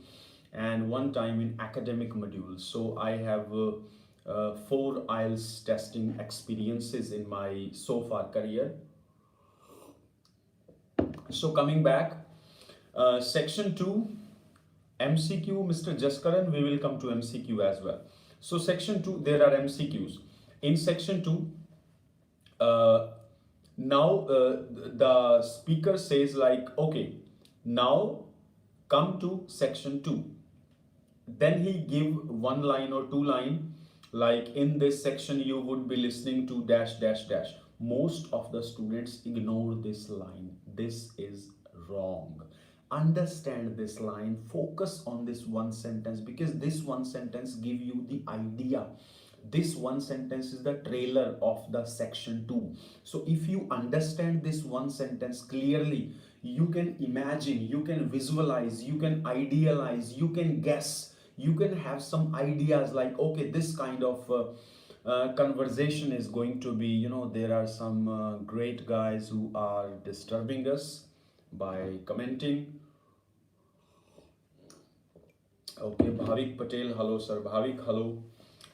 and 1 time in academic module. So I have 4 IELTS testing experiences in my so far career. So coming back, section 2, MCQ, Mr. Jaskaran, we will come to MCQ as well. So section 2, there are MCQs. In section 2, now the speaker says like, okay, now come to section 2. Then he give 1 line or 2 line, like in this section you would be listening to dash dash dash. Most of the students ignore this line. This is wrong. Understand this line, focus on this one sentence, because this one sentence give you the idea. This one sentence is the trailer of the section 2. So if you understand this one sentence clearly, you can imagine, you can visualize, you can idealize, you can guess, you can have some ideas like, okay, this kind of conversation is going to be, there are some great guys who are disturbing us by commenting. Okay, Bhavik Patel, hello sir. Bhavik, hello.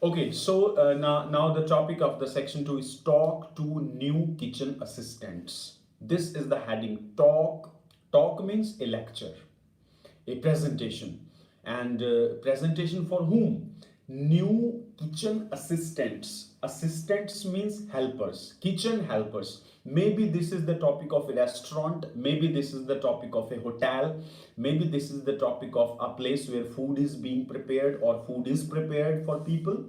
Okay, so now the topic of the section 2 is talk to new kitchen assistants. This is the heading. Talk means a lecture, a presentation. And presentation for whom? New kitchen assistants. Assistants means helpers, kitchen helpers. Maybe this is the topic of a restaurant, maybe this is the topic of a hotel, maybe this is the topic of a place where food is being prepared or food is prepared for people.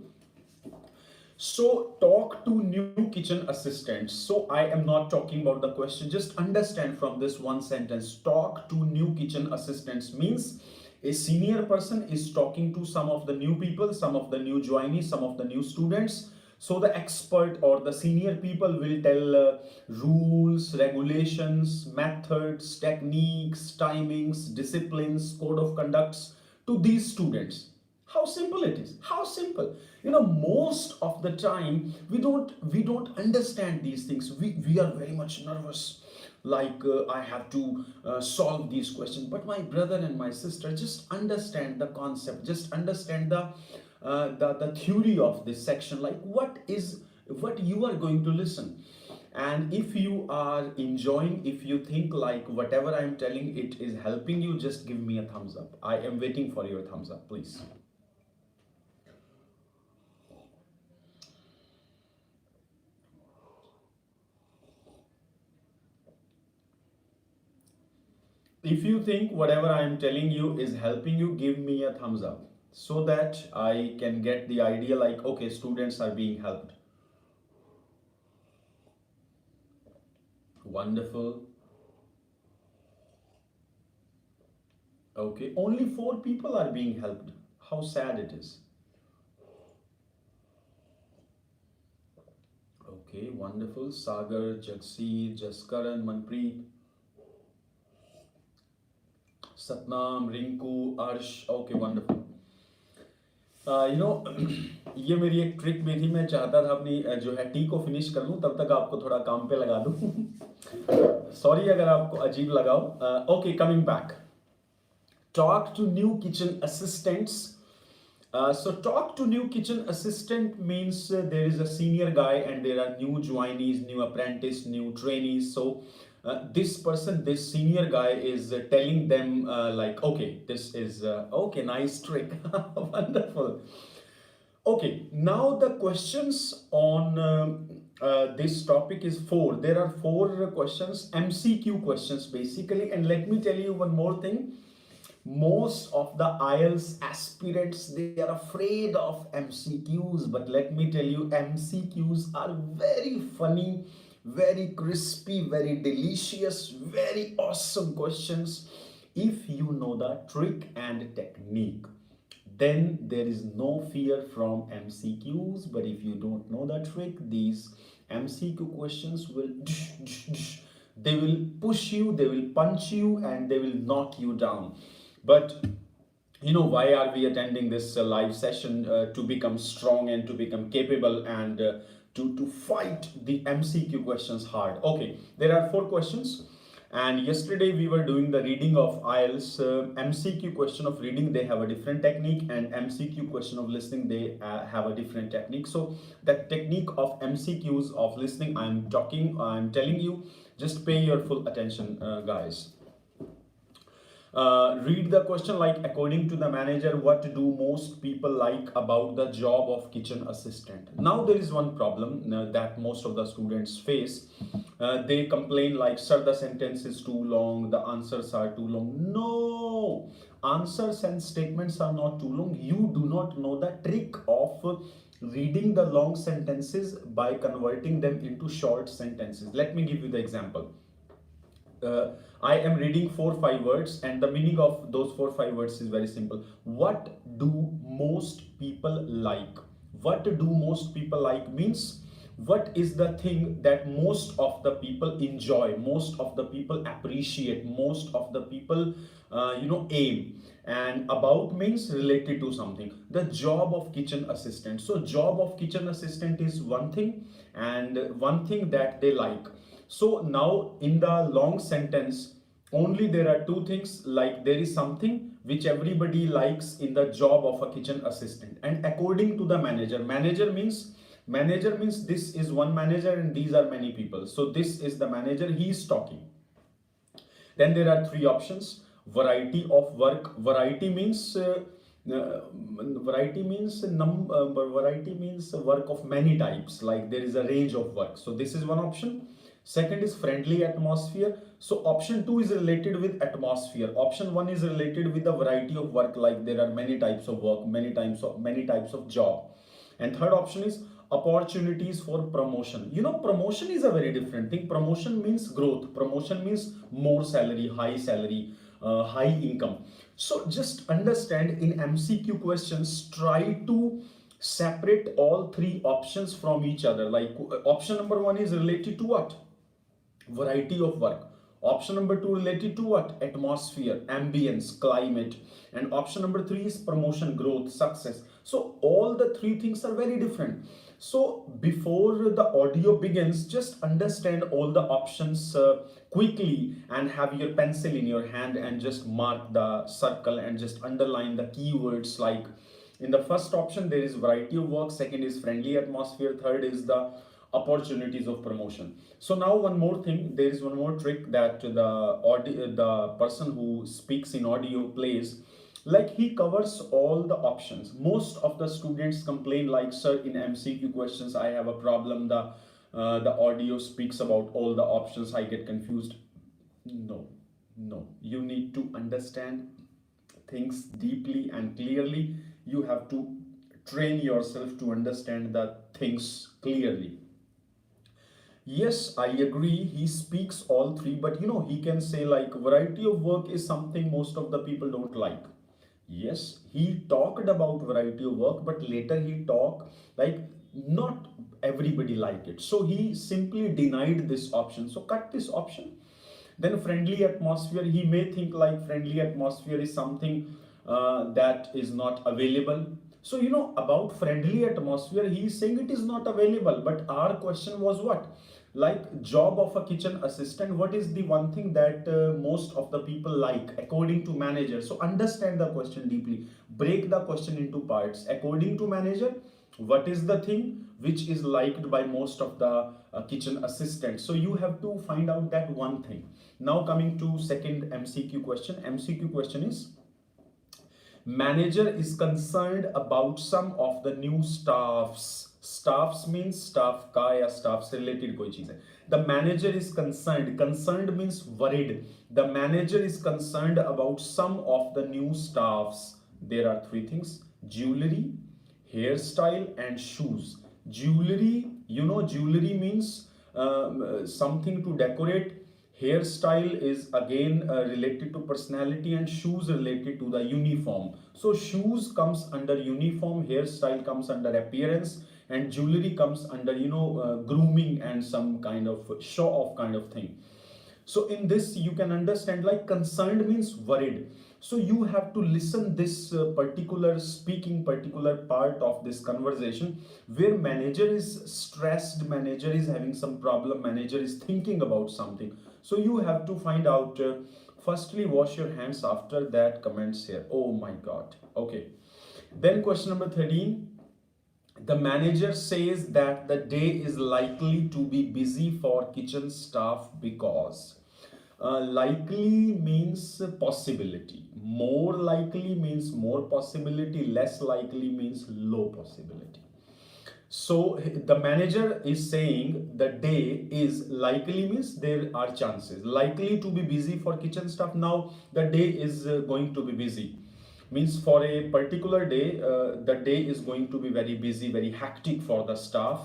So talk to new kitchen assistants. So I am not talking about the question, just understand from this one sentence. Talk to new kitchen assistants means a senior person is talking to some of the new people, some of the new joinees, some of the new students. So the expert or the senior people will tell rules, regulations, methods, techniques, timings, disciplines, code of conducts to these students. How simple it is. How simple. Most of the time we don't understand these things. We are very much nervous. like I have to solve these questions. But my brother and my sister, just understand the concept, just understand the theory of this section, like what you are going to listen. And if you are enjoying, if you think like whatever I am telling it is helping you, just give me a thumbs up. I am waiting for your thumbs up, please. If you think whatever I am telling you is helping you, give me a thumbs up so that I can get the idea like, okay, students are being helped. Wonderful. Okay, only 4 people are being helped. How sad it is. Okay, wonderful. Sagar, Jagseer, Jaskaran, Manpreet, Satnam, Rinku, Arsh. Okay, wonderful. You know ये मेरी एक trick भी थी. मैं चाहता था अपनी जो है टी को फिनिश कर लूं, तब तक आपको थोड़ा काम पे लगा दूं. सॉरी अगर आपको अजीब लगा हो. Okay, coming back. Talk to new kitchen assistants. So talk to new kitchen assistant means there is a senior guy and there are new joinees, new apprentice, new trainees. So this person, this senior guy is telling them like, okay, this is okay, nice trick. Wonderful. Okay, now the questions on this topic is 4. There are 4 questions, MCQ questions basically. And let me tell you one more thing. Most of the IELTS aspirants, they are afraid of MCQs, but let me tell you, MCQs are very funny, very crispy, very delicious, very awesome questions. If you know the trick and technique, then there is no fear from MCQs. But if you don't know the trick, these MCQ questions will they will push you, they will punch you, and they will knock you down. But you know, why are we attending this live session? To become strong and to become capable and to fight the MCQ questions hard. Okay, there are 4 questions. And yesterday we were doing the reading of IELTS. MCQ question of reading, they have a different technique, and MCQ question of listening, they have a different technique. So the technique of MCQs of listening, I'm telling you, just pay your full attention, guys. Read the question like, according to the manager, what do most people like about the job of kitchen assistant? Now there is one problem that most of the students face. They complain like, sir, the sentence is too long, the answers are too long. No, answers and statements are not too long. You do not know the trick of reading the long sentences by converting them into short sentences. Let me give you the example. I am reading 4-5 words, and the meaning of those 4-5 words is very simple. What do most people like? What do most people like means, what is the thing that most of the people enjoy, most of the people appreciate, most of the people aim. And about means related to something. The job of kitchen assistant. So job of kitchen assistant is one thing, and one thing that they like. So now in the long sentence, only there are 2 things, like there is something which everybody likes in the job of a kitchen assistant. And according to the manager, manager means this is one manager and these are many people. So this is the manager, he is talking. Then there are 3 options. Variety of work. Variety means work of many types, like there is a range of work. So this is one option. Second is friendly atmosphere. So option 2 is related with atmosphere. Option 1 is related with the variety of work, like there are many types of work, many types of job. And third option is opportunities for promotion. You know, promotion is a very different thing. Promotion means growth. Promotion means more salary, high income. So just understand, in MCQ questions, try to separate all 3 options from each other. Like option number 1 is related to what? Variety of work. Option number 2 related to what? Atmosphere, ambience, climate. And option number 3 is promotion, growth, success. So all the 3 things are very different. So before the audio begins, just understand all the options quickly and have your pencil in your hand and just mark the circle and just underline the keywords. Like in the first option, there is variety of work. Second is friendly atmosphere. Third is the opportunities of promotion. So now one more thing, there is one more trick that the person who speaks in audio plays, like he covers all the options. Most of the students complain like, sir, in MCQ questions I have a problem, the audio speaks about all the options, I get confused. No, you need to understand things deeply and clearly. You have to train yourself to understand the things clearly. Yes, I agree. He speaks all three, but he can say like variety of work is something most of the people don't like. Yes, he talked about variety of work, but later he talked like not everybody like it. So he simply denied this option. So cut this option. Then friendly atmosphere, he may think like friendly atmosphere is something that is not available. So about friendly atmosphere, he is saying it is not available. But our question was what? Like job of a kitchen assistant, what is the one thing that most of the people like according to manager? So understand the question deeply. Break the question into parts. According to manager, what is the thing which is liked by most of the kitchen assistants? So you have to find out that one thing. Now coming to second MCQ question. MCQ question is, manager is concerned about some of the new staffs means staff का या staff से related कोई चीज है. The manager is concerned means worried. The manager is concerned about some of the new staffs. There are three things: jewelry, hairstyle and shoes. Jewelry, jewelry means something to decorate. Hairstyle is again related to personality, and shoes related to the uniform. So shoes comes under uniform, hairstyle comes under appearance, and jewelry comes under grooming and some kind of show off kind of thing. So in this you can understand like concerned means worried. So you have to listen this particular part of this conversation where manager is stressed, manager is having some problem, manager is thinking about something. So you have to find out. Firstly, wash your hands. After that, comments here. Oh my God. Okay. Then question number 13. The manager says that the day is likely to be busy for kitchen staff because likely means possibility, more likely means more possibility, less likely means low possibility. So the manager is saying the day is likely means there are chances, likely to be busy for kitchen staff. Now the day is going to be busy means for a particular day, the day is going to be very busy, very hectic for the staff.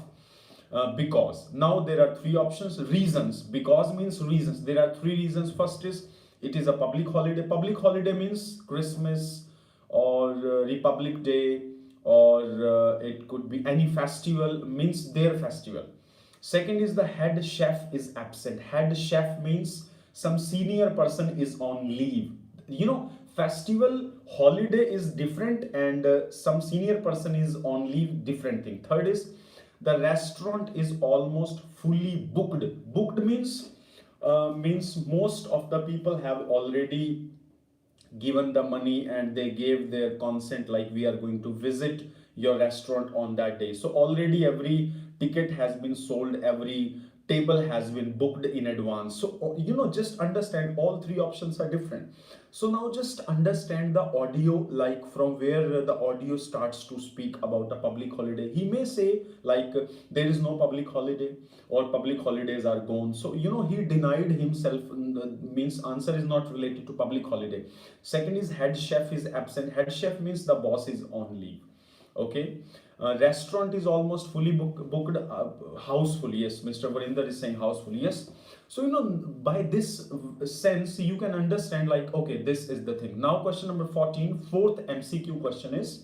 Because now there are three options. Reasons, because means reasons. There are three reasons. First is it is a public holiday. Public holiday means Christmas or Republic Day, or it could be any festival, means their festival. Second is the head chef is absent. Head chef means some senior person is on leave. Festival holiday is different, and some senior person is on leave, different thing. Third is the restaurant is almost fully booked. Booked means most of the people have already given the money and they gave their consent, like we are going to visit your restaurant on that day. So already every ticket has been sold, every table has been booked in advance. So just understand all three options are different. So now just understand the audio, like from where the audio starts to speak about a public holiday. He may say like there is no public holiday or public holidays are gone. So he denied himself, means answer is not related to public holiday. Second is head chef is absent. Head chef means the boss is on leave. Okay. Restaurant is almost fully booked. Houseful, yes, Mr. Varinder is saying houseful, yes. So by this sense you can understand like, okay, this is the thing. Now question number 14, fourth MCQ question is,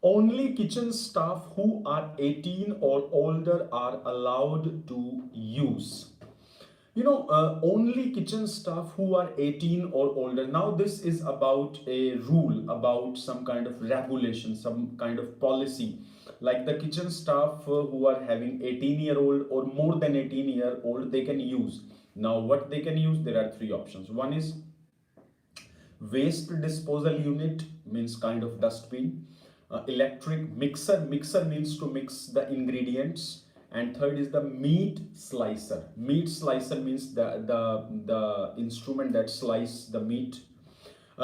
only kitchen staff who are 18 or older are allowed to use. Only kitchen staff who are 18 or older. Now this is about a rule, about some kind of regulation, some kind of policy. Like the kitchen staff who are having 18-year-old or more than 18-year-old, they can use. Now what they can use, there are three options. One is waste disposal unit, means kind of dustbin. Electric mixer means to mix the ingredients. And third is the meat slicer means the instrument that slice the meat.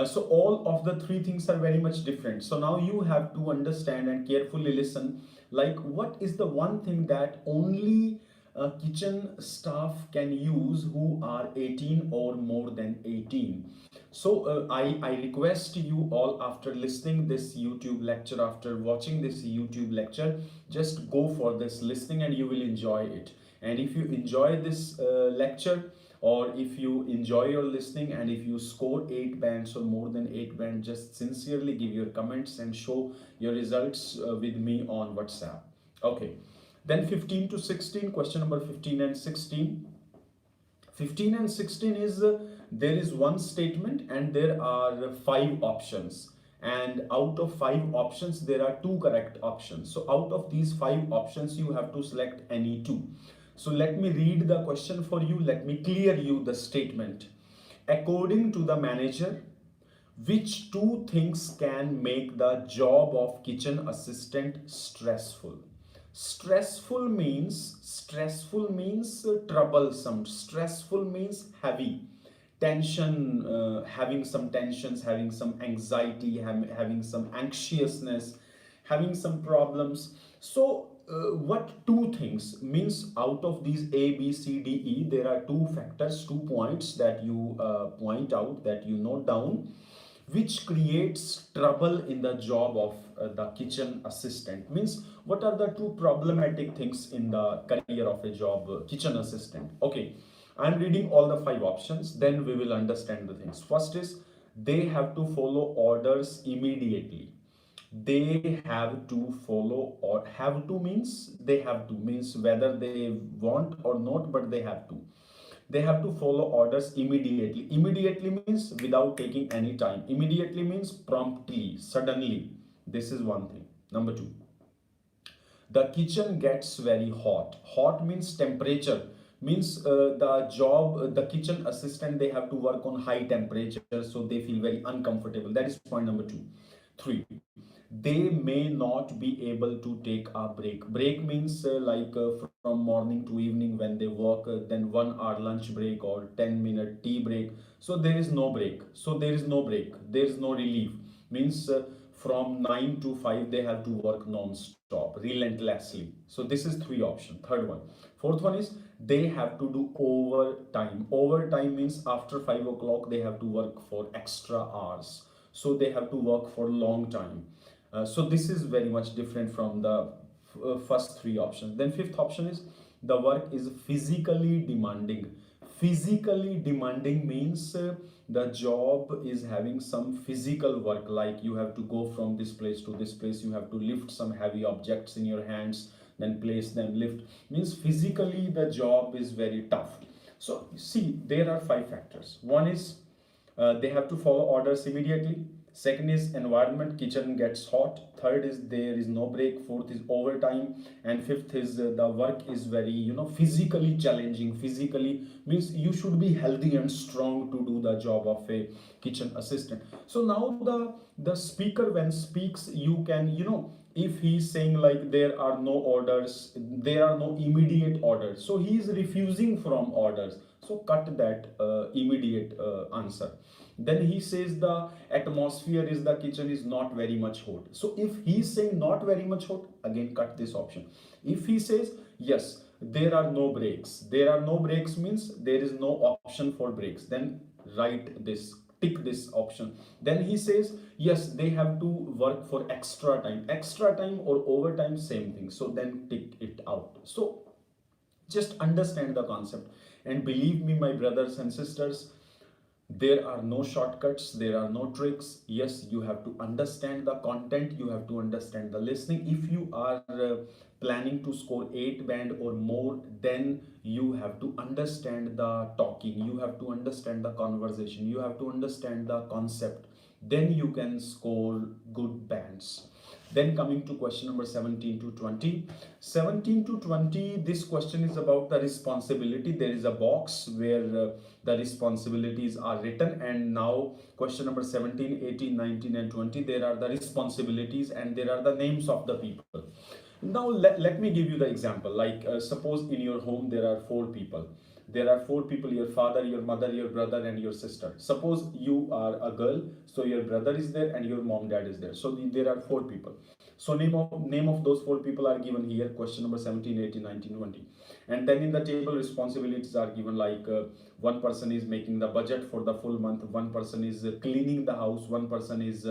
So all of the three things are very much different. So now you have to understand and carefully listen, like what is the one thing that only kitchen staff can use who are 18 or more than 18. So I request you all, after listening this YouTube lecture, after watching this YouTube lecture, just go for this listening and you will enjoy it. And if you enjoy this lecture, or if you enjoy your listening, and if you score 8 bands or more than 8 bands, just sincerely give your comments and show your results with me on WhatsApp. Okay, then 15 to 16, question number 15 and 16. 15 and 16 is there is one statement and there are 5 options, and out of 5 options there are 2 correct options. So out of these 5 options you have to select any 2. So let me read the question for you. Let me clear you the statement. According to the manager, which 2 things can make the job of kitchen assistant stressful? Stressful means troublesome. Stressful means heavy. Tension, having some tensions, having some anxiety, having some anxiousness, having some problems. So what 2 things means? Out of these A, B, C, D, E, there are 2 factors, 2 points that you point out, that you note down, which creates trouble in the job of the kitchen assistant. Means what are the 2 problematic things in the career of a job kitchen assistant? Okay, I'm reading all the 5 options, then we will understand the things. First is they have to follow orders immediately. They have to follow, or have to means they have to, means whether they want or not, but they have to. They have to follow orders immediately. Immediately means without taking any time. Immediately means promptly, suddenly. This is one thing. Number 2, the kitchen gets very hot. Hot means temperature, means the kitchen assistant, they have to work on high temperature, so they feel very uncomfortable. That is point number 2. 3, they may not be able to take a break means from morning to evening when they work, then 1 hour lunch break or 10-minute tea break. So there is no break, there is no relief. Means from 9 to 5 they have to work non-stop relentlessly. So this is 3 option. Third one. Fourth one is they have to do overtime. Overtime means after 5 o'clock they have to work for extra hours, so they have to work for long time. So this is very much different from the first 3 options. Then fifth option is the work is physically demanding. Physically demanding means the job is having some physical work, like you have to go from this place to this place, you have to lift some heavy objects in your hands, then place them, lift. Means physically the job is very tough. So see, there are 5 factors. One is they have to follow orders immediately. Second is environment, kitchen gets hot. Third is there is no break. Fourth is overtime. And fifth is the work is very physically challenging. Physically means you should be healthy and strong to do the job of a kitchen assistant. So now the speaker, when speaks, you can if he's saying like there are no orders, there are no immediate orders, so he is refusing from orders, so cut that immediate answer. Then he says the atmosphere is the kitchen is not very much hot, so if he's saying not very much hot, again cut this option. If he says yes, there are no breaks means there is no option for breaks, then write this, tick this option. Then he says yes, they have to work for extra time or overtime, same thing, so then tick it out. So just understand the concept, and believe me my brothers and sisters, there are no shortcuts, there are no tricks. Yes, you have to understand the content, you have to understand the listening. If you are planning to score 8 band or more, then you have to understand the talking, you have to understand the conversation, you have to understand the concept, then you can score good bands. Then coming to question number 17 to 20. 17 to 20, this question is about the responsibility. There is a box where the responsibilities are written, and now question number 17, 18, 19 and 20, there are the responsibilities and there are the names of the people. Now let me give you the example. Like suppose in your home there are four people. There are four people: your father, your mother, your brother and your sister. Suppose you are a girl, so your brother is there and your mom, dad is there. So there are four people. So name of those four people are given here, question number 17, 18, 19, 20. And then in the table responsibilities are given, like one person is making the budget for the full month, one person is cleaning the house, one person is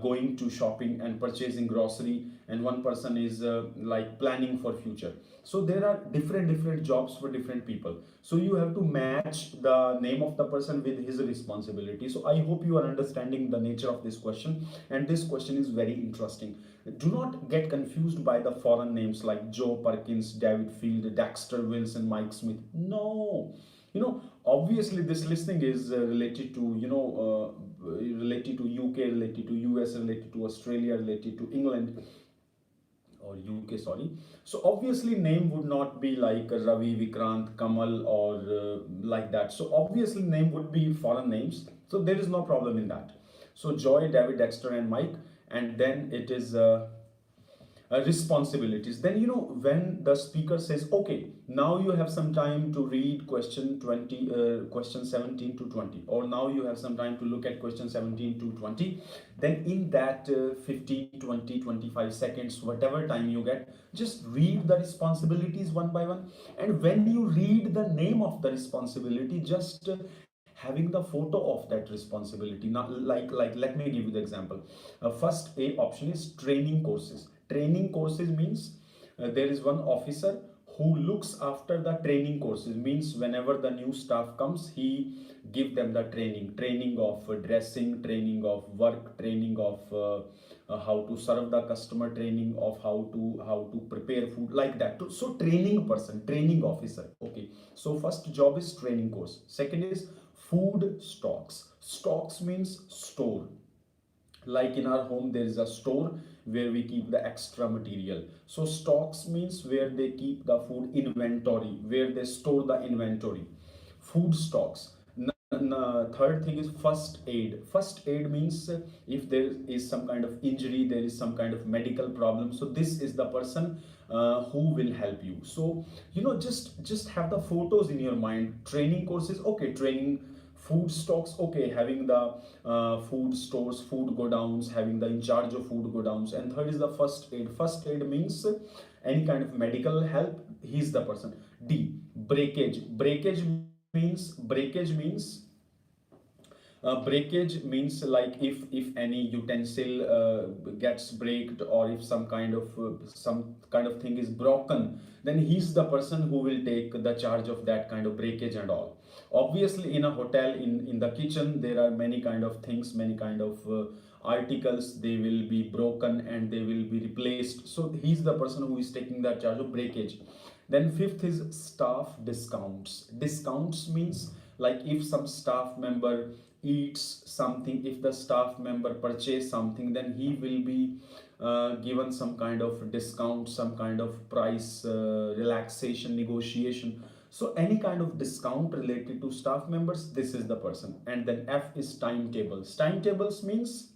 going to shopping and purchasing grocery, and one person is like planning for future. So there are different jobs for different people. So you have to match the name of the person with his responsibility. So I hope you are understanding the nature of this question, and this question is very interesting. Do not get confused by the foreign names like Joe Perkins, David Field, Dexter Wilson, Mike Smith. No, obviously this listening is related to related to UK, related to US, related to Australia, related to England or UK, sorry. So obviously name would not be like Ravi, Vikrant, Kamal or like that. So obviously name would be foreign names. So there is no problem in that. So Joy, David, Dexter and Mike, and then it is responsibilities. Then when the speaker says, okay, now you have some time to read question 20, question 17 to 20, or now you have some time to look at question 17 to 20, then in that 15, 20, 25 seconds, whatever time you get, just read the responsibilities one by one. And when you read the name of the responsibility, just having the photo of that responsibility. Now like let me give you the example. First A option is training courses. Training courses means there is one officer who looks after the training courses, means whenever the new staff comes, he give them the training of dressing, training of work, training of how to serve the customer, training of how to prepare food, like that. So training person, training officer. Okay, so first job is training course. Second is food stocks. Stocks means store. Like in our home there is a store where we keep the extra material. So stocks means where they keep the food, inventory, where they store the inventory. Food stocks. Third thing is first aid. First aid means if there is some kind of injury, there is some kind of medical problem, so this is the person who will help you. So just have the photos in your mind. Training courses, okay, training. Food stocks, okay, having the food stores, food godowns, having the in charge of food godowns. And third is the first aid. First aid means any kind of medical help, he's the person. D, breakage. Breakage means breakage means like if any utensil gets breaked, or if some kind of thing is broken, then he's the person who will take the charge of that kind of breakage and all. Obviously in a hotel, in the kitchen, there are many kind of things, many kind of articles, they will be broken and they will be replaced, so he's the person who is taking that charge of breakage. Then fifth is staff discounts. Discounts means like if some staff member eats something, if the staff member purchase something, then he will be given some kind of discount, some kind of price relaxation, negotiation. So any kind of discount related to staff members, this is the person. And then F is timetables. Timetables means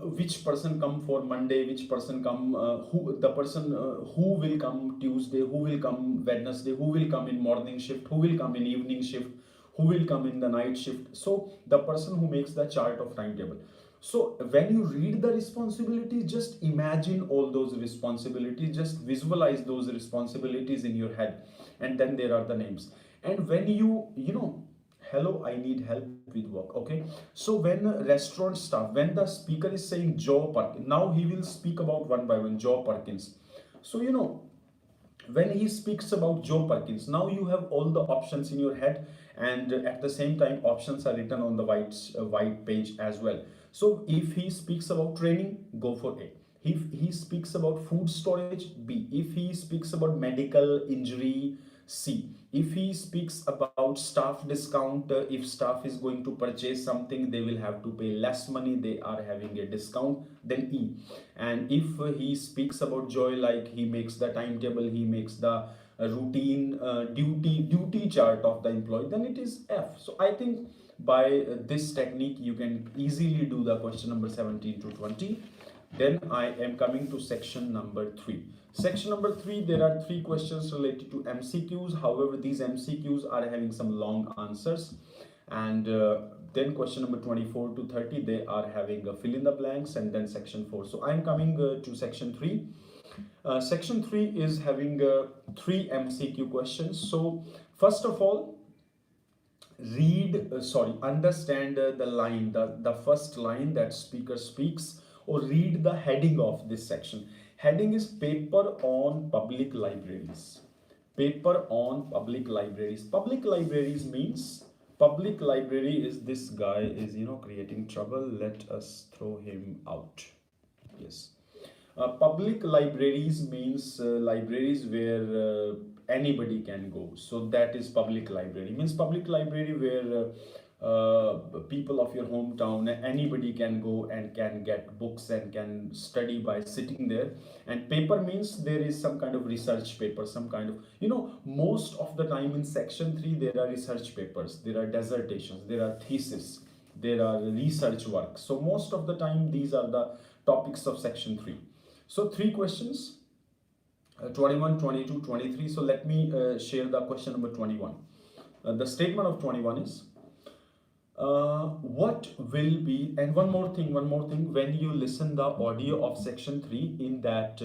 which person come for Monday, which person come, who will come Tuesday, who will come Wednesday, who will come in morning shift, who will come in evening shift, who will come in the night shift. So the person who makes the chart of timetable. So when you read the responsibilities, just imagine all those responsibilities, just visualize those responsibilities in your head, and then there are the names. And when hello, I need help with work. Okay, so when restaurant staff, when the speaker is saying Joe Perkins, now he will speak about one by one Joe Perkins. So when he speaks about Joe Perkins, now you have all the options in your head, and at the same time options are written on the white page as well. So if he speaks about training, go for A. If he speaks about food storage, B. If he speaks about medical injury, C. If he speaks about staff discount, if staff is going to purchase something, they will have to pay less money, they are having a discount, then E. And if he speaks about joy, like he makes the timetable, he makes the routine duty chart of the employee, then it is F. So I think by this technique you can easily do the question number 17 to 20. Then I am coming to section number 3. Section number 3, there are 3 questions related to MCQs. However, these MCQs are having some long answers. And then question number 24 to 30, they are having a fill in the blanks, and then section 4. So I am coming to section 3. Section 3 is having 3 MCQ questions. So first of all, understand the line, the first line that speaker speaks, or read the heading of this section. Heading is paper on public libraries. Paper on public libraries. Public libraries means, public library is, this guy is creating trouble. Let us throw him out. Yes. Public libraries means libraries where anybody can go. So that is public library. Means public library where people of your hometown, anybody can go and can get books and can study by sitting there. And paper means there is some kind of research paper, some kind of, most of the time in section 3 there are research papers, there are dissertations, there are thesis, there are research work. So most of the time these are the topics of section 3. So 3 questions, 21, 22, 23. So let me share the question number 21. The statement of 21 is, what will be, and one more thing, when you listen the audio of section 3, in that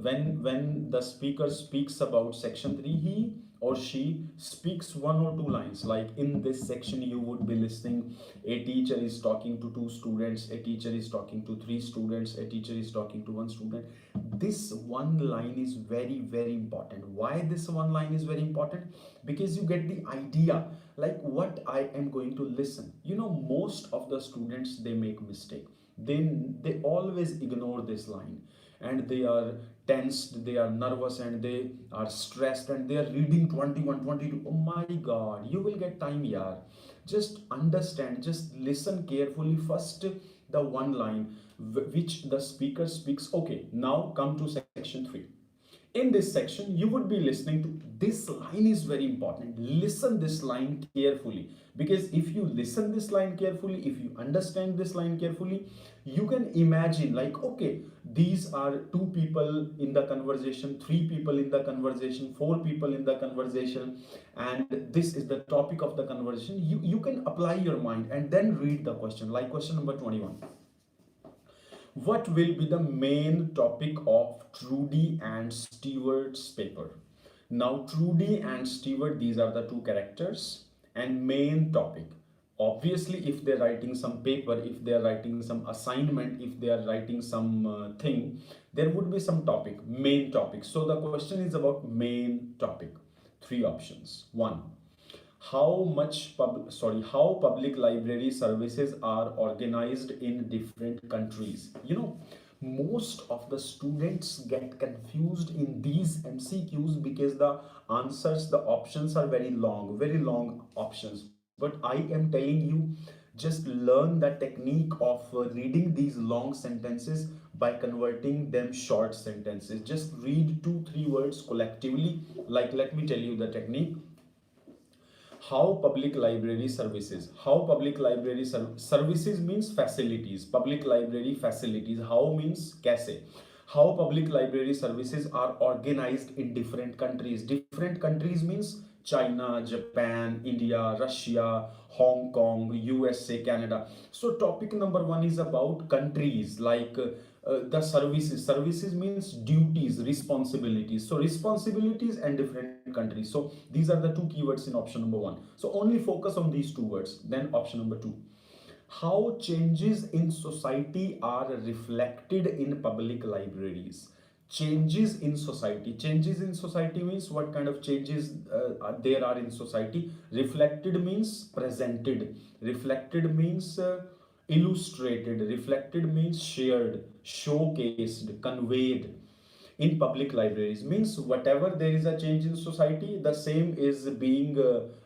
when the speaker speaks about section 3, he or she speaks 1 or 2 lines. Like in this section you would be listening, a teacher is talking to 2 students, a teacher is talking to 3 students, a teacher is talking to 1 student. This one line is very, very important. Why this one line is very important? Because you get the idea, like what I am going to listen. Most of the students, they make mistake. They always ignore this line, and they are tensed, they are nervous, and they are stressed, and they are reading 21, 22. Oh my god, you will get time, yaar. Just understand, just listen carefully first the one line which the speaker speaks. Okay, now come to section 3. In this section you would be listening to, this line is very important. Listen this line carefully, because if you listen this line carefully, if you understand this line carefully, you can imagine, like, okay, these are 2 people in the conversation, 3 people in the conversation, 4 people in the conversation, and this is the topic of the conversation. You can apply your mind and then read the question. Like question number 21. What will be the main topic of Trudy and Stewart's paper? Now, Trudy and Stewart, these are the 2 characters, and main topic. Obviously, if they're writing some paper, if they're writing some assignment, if they are writing some thing, there would be some topic, main topic. So the question is about main topic. 3 options. 1. How public library services are organized in different countries. Most of the students get confused in these MCQs because the answers, the options are very long options. But I am telling you, just learn the technique of reading these long sentences by converting them short sentences. Just read 2-3 words collectively. Like, let me tell you the technique. How public library services. Services means facilities. Public library facilities. How means kaise. How public library services are organized in different countries. Different countries means China, Japan, India, Russia, Hong Kong, USA, Canada. So topic number 1 is about countries, like the services means duties, responsibilities. So responsibilities and different countries. So these are the 2 keywords in option number 1. So only focus on these 2 words. Then option number 2, how changes in society are reflected in public libraries. Changes in society means what kind of changes there are in society. Reflected means presented. Reflected means Illustrated, reflected means shared, showcased, conveyed in public libraries. Means whatever there is a change in society, the same is being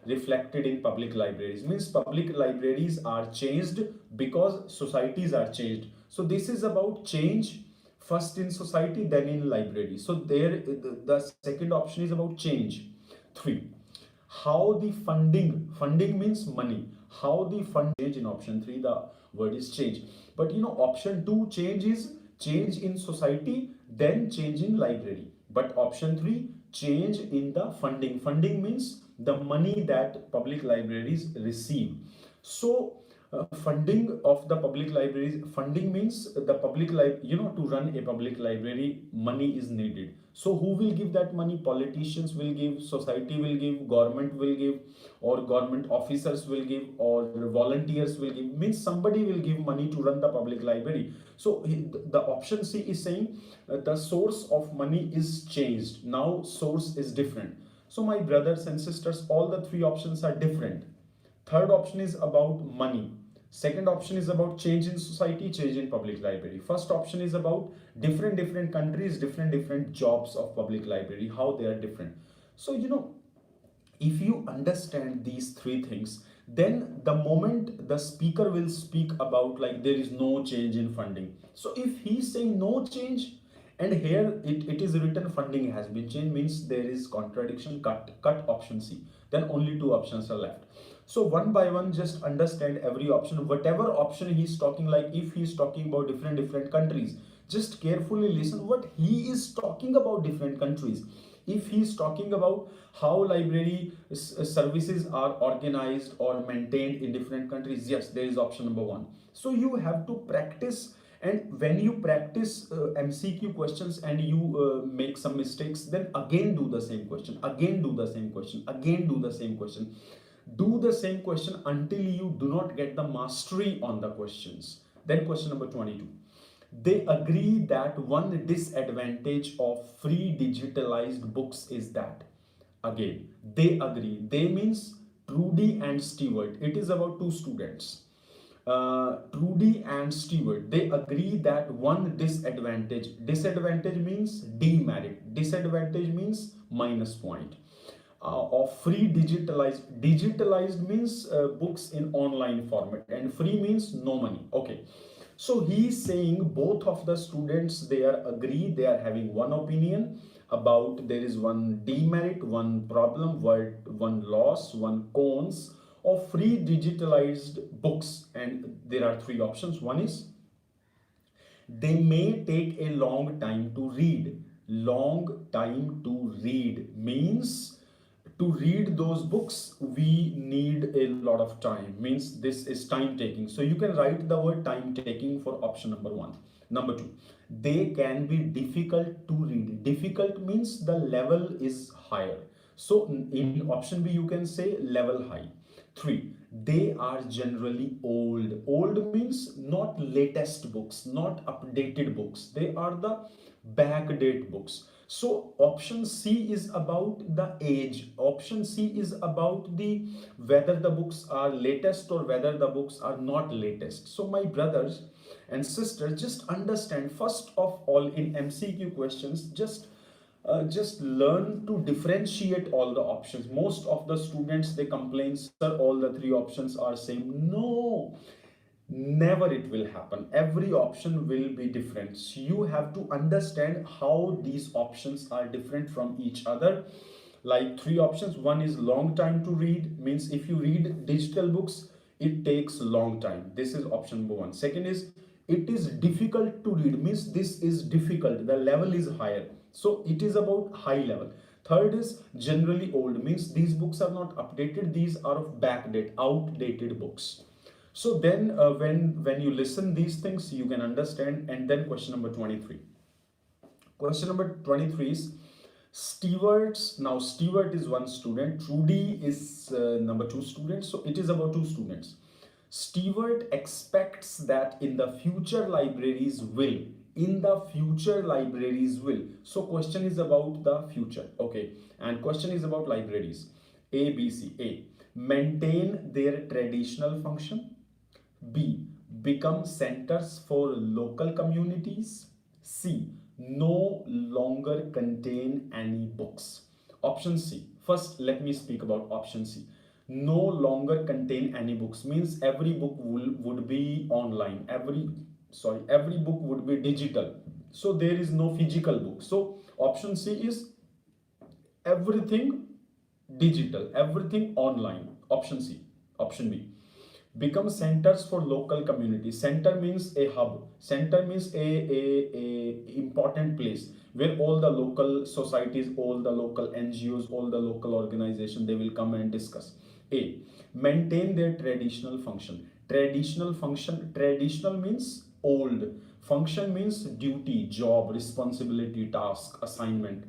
reflected in public libraries. Means public libraries are changed because societies are changed. So this is about change first in society, then in library. So there the second option is about change. 3, how the funding means money, how the fund change. In option 3 the word is change, but option 2 change is change in society, then change in library. But option 3 change in the funding means the money that public libraries receive. So funding of the public libraries, funding means the public to run a public library money is needed. So who will give that money? Politicians will give, society will give, government will give, or government officers will give, or volunteers will give. Means somebody will give money to run the public library. So the option C is saying the source of money is changed, now source is different. So my brothers and sisters, all the three options are different. Third option is about money. Second option is about change in society, change in public library. First option is about different countries, different jobs of public library, how they are different. So if you understand these three things, then the moment the speaker will speak about like there is no change in funding. So if he's saying no change, and here it is written funding has been changed, means there is contradiction, cut option C. Then only two options are left. So one by one, just understand every option. Whatever option he's talking, like if he's talking about different countries, just carefully listen what he is talking about different countries. If he's talking about how library services are organized or maintained in different countries, yes, there is option number 1. So you have to practice, and when you practice MCQ questions and you make some mistakes, then again do the same question, again do the same question, again do the same question. Do the same question until you do not get the mastery on the questions. Then question number 22. They agree that one disadvantage of free digitalized books is that. Again, they agree. They means Trudy and Stewart. It is about two students. Trudy and Stewart, they agree that one disadvantage means demerit, disadvantage means minus point, of free digitalized means books in online format, and free means no money. Okay, so he is saying both of the students, they are agree, they are having one opinion about there is one demerit, one problem, one loss, one cons of free digitalized books. And there are three options. One is they may take a long time to read. Long time to read means to read those books we need a lot of time, means this is time taking. So you can write the word time taking for option number 1. Number 2, they can be difficult to read. Difficult means the level is higher. So in option B you can say level high. 3, they are generally old. Old means not latest books, not updated books. They are the backdate books. So option C is about the age. Option C is about the whether the books are latest or whether the books are not latest. So my brothers and sisters, just understand first of all in MCQ questions, just learn to differentiate all the options. Most of the students, they complain, sir, all the three options are same. No, never it will happen. Every option will be different. So you have to understand how these options are different from each other. Like three options, one is long time to read, means if you read digital books it takes long time. This is option number 1. Second is it is difficult to read, means this is difficult, the level is higher, so it is about high level. Third is generally old, means these books are not updated, these are of backdate, outdated books. So then when you listen these things you can understand. And then question number 23. Question number 23 is Stewart's. Now Stewart is one student, Trudy is number 2 student, so it is about 2 students. Stewart expects that in the future libraries will. So question is about the future. Okay, and question is about libraries. A, B, C. A, maintain their traditional function. B, become centers for local communities. C, no longer contain any books. Option C. First, let me speak about option C. No longer contain any books means every book would be online. Every book would be digital. So there is no physical book. So option C is everything digital, everything online. Option C. Option B, become centers for local communities. Center means a hub. Center means a important place where all the local societies, all the local NGOs, all the local organizations, they will come and discuss. A, maintain their traditional function. Traditional function, traditional means old. Function means duty, job, responsibility, task, assignment.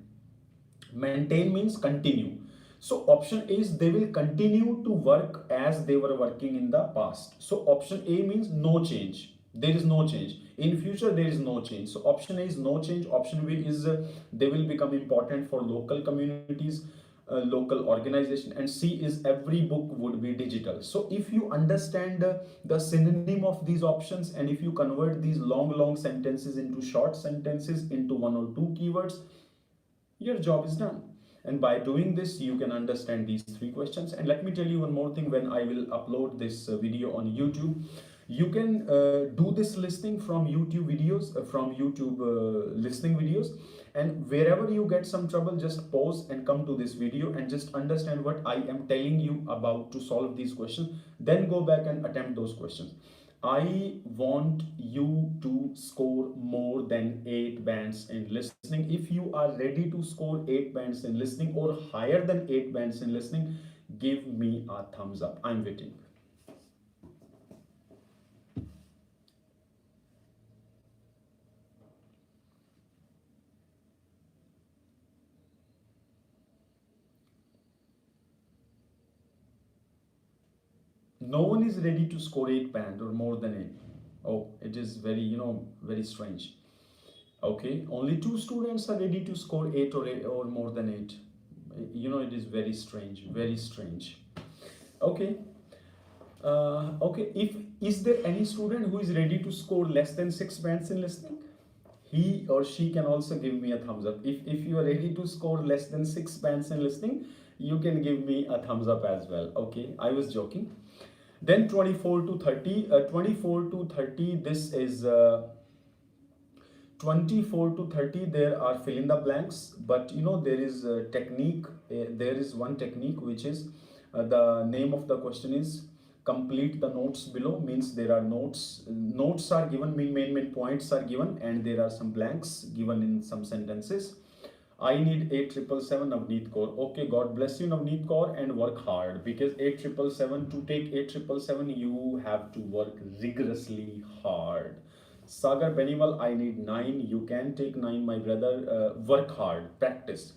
Maintain means continue. So option A is they will continue to work as they were working in the past. So option A means no change. There is no change. In future there is no change. So option A is no change. Option B is they will become important for local communities, local organization, and C is every book would be digital. So if you understand the synonym of these options, and if you convert these long sentences into short sentences into one or two keywords, your job is done. And by doing this you can understand these three questions. And let me tell you one more thing, when I will upload this video on YouTube, you can do this listening from YouTube videos, from YouTube listening videos, and wherever you get some trouble, just pause and come to this video and just understand what I am telling you about to solve these questions, then go back and attempt those questions. I want you to score more than 8 bands in listening. If you are ready to score 8 bands in listening or higher than 8 bands in listening, give me a thumbs up. I'm waiting. No one is ready to score 8 band or more than 8. Oh, it is very, very strange. Okay, only 2 students are ready to score 8 or more than 8. It is very strange, very strange. Okay. Okay, if is there any student who is ready to score less than 6 bands in listening? He or she can also give me a thumbs up. If you are ready to score less than 6 bands in listening, you can give me a thumbs up as well. Okay, I was joking. Then 24 to 30, 24 to 30, this is 24 to 30, there are fill in the blanks, but there is a technique, there is one technique which is the name of the question is complete the notes below, means there are notes are given, main points are given, and there are some blanks given in some sentences. I need 8777 Navneet Kaur. Okay, God bless you Navneet Kaur, and work hard, because 8777, to take 8777 you have to work rigorously hard. Sagar Benimal, I need 9. You can take 9, my brother. Work hard, practice.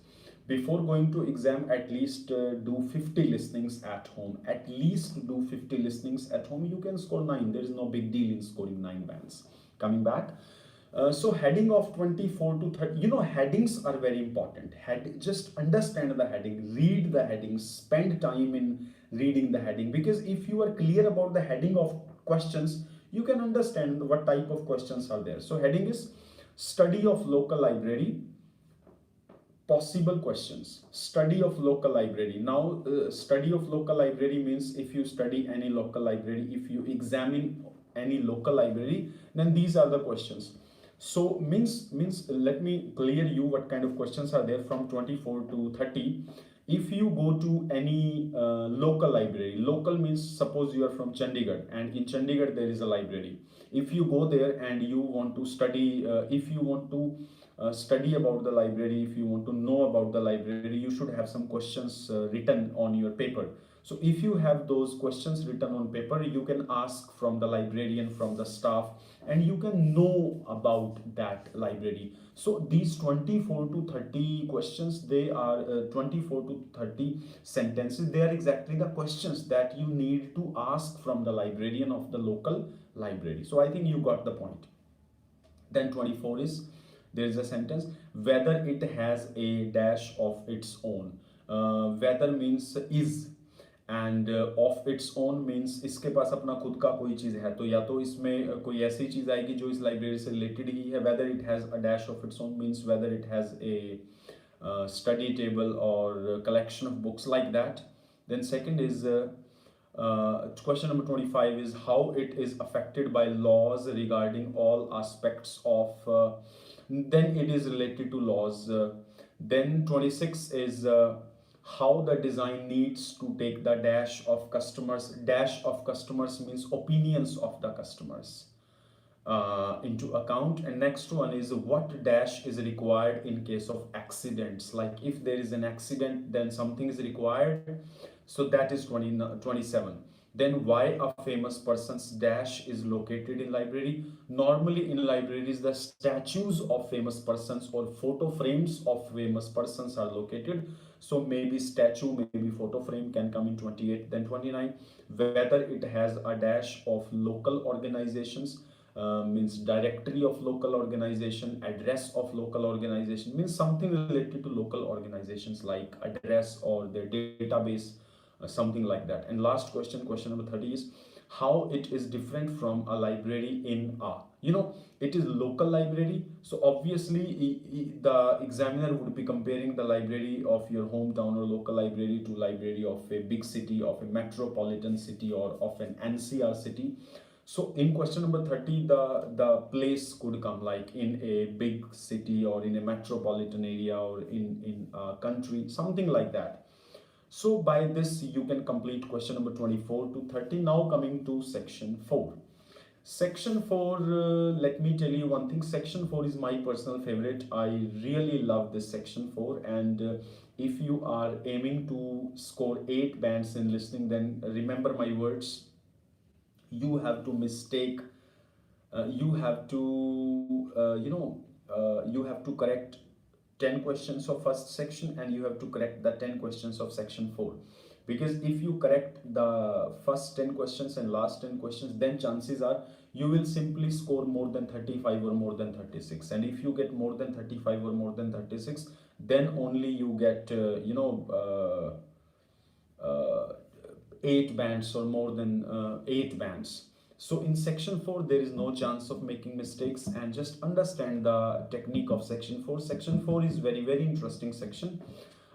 Before going to exam, at least do 50 listenings at home. At least do 50 listenings at home. You can score 9. There is no big deal in scoring 9 bands. Coming back. So heading of 24 to 30, headings are very important. Just understand the heading, read the heading, spend time in reading the heading, because if you are clear about the heading of questions, you can understand what type of questions are there. So heading is study of local library, possible questions. Study of local library. Now study of local library means if you study any local library, if you examine any local library, then these are the questions. So means let me clear you what kind of questions are there from 24 to 30. If you go to any local library, local means suppose you are from Chandigarh, and in Chandigarh there is a library. If you go there and you want to study, if you want to study about the library, if you want to know about the library, you should have some questions written on your paper. So if you have those questions written on paper, you can ask from the librarian, from the staff, and you can know about that library. So these 24 to 30 questions, they are 24 to 30 sentences. They are exactly the questions that you need to ask from the librarian of the local library. So I think you got the point. Then 24 is, there is a sentence, whether it has a dash of its own. Whether means is, end of its own means इसके पास अपना खुद का कोई चीज़ है, तो या तो इसमें कोई ऐसी चीज़ आएगी जो इस लाइब्रेरी से रिलेटेड ही है, whether it has a dash of its own means whether it has a study table or collection of books like that. Then second is question number 25 is how it is affected by laws regarding all aspects of then it is related to laws. Then 26 is how the design needs to take the dash of customers means opinions of the customers into account. And next one is what dash is required in case of accidents, like if there is an accident then something is required, so that is 27. Then why a famous person's dash is located in library. Normally in libraries the statues of famous persons or photo frames of famous persons are located, so maybe statue, maybe photo frame can come in 28. Then 29, whether it has a dash of local organizations, means directory of local organization, address of local organization, means something related to local organizations like address or their database, something like that. And last question, question number 30 is how it is different from a library in a, it is local library, so obviously the examiner would be comparing the library of your hometown or local library to library of a big city, of a metropolitan city, or of an NCR city. So in question number 30, the place could come like in a big city or in a metropolitan area or in a country, something like that. So by this you can complete question number 24 to 30. Now coming to section 4. Section 4, let me tell you one thing. Section 4 is my personal favorite. I really love this section 4, and if you are aiming to score 8 bands in listening, then remember my words. You have to mistake, you have to you have to correct 10 questions of first section, and you have to correct the 10 questions of section 4, because if you correct the first 10 questions and last 10 questions, then chances are you will simply score more than 35 or more than 36. And if you get more than 35 or more than 36, then only you get 8 bands or more than 8 bands. So in section 4 there is no chance of making mistakes, and just understand the technique of section 4. Section 4 is very interesting section.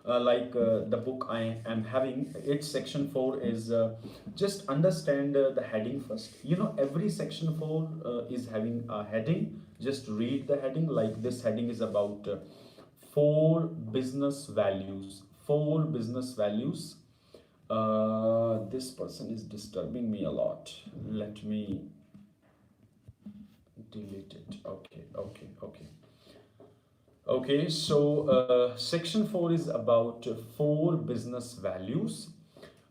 The book I am having, its section 4 is just understand the heading first. Every section 4 is having a heading. Just read the heading. Like this heading is about 4 business values. 4 business values. This person is disturbing me a lot. Let me delete it. Okay, so section 4 is about 4 business values.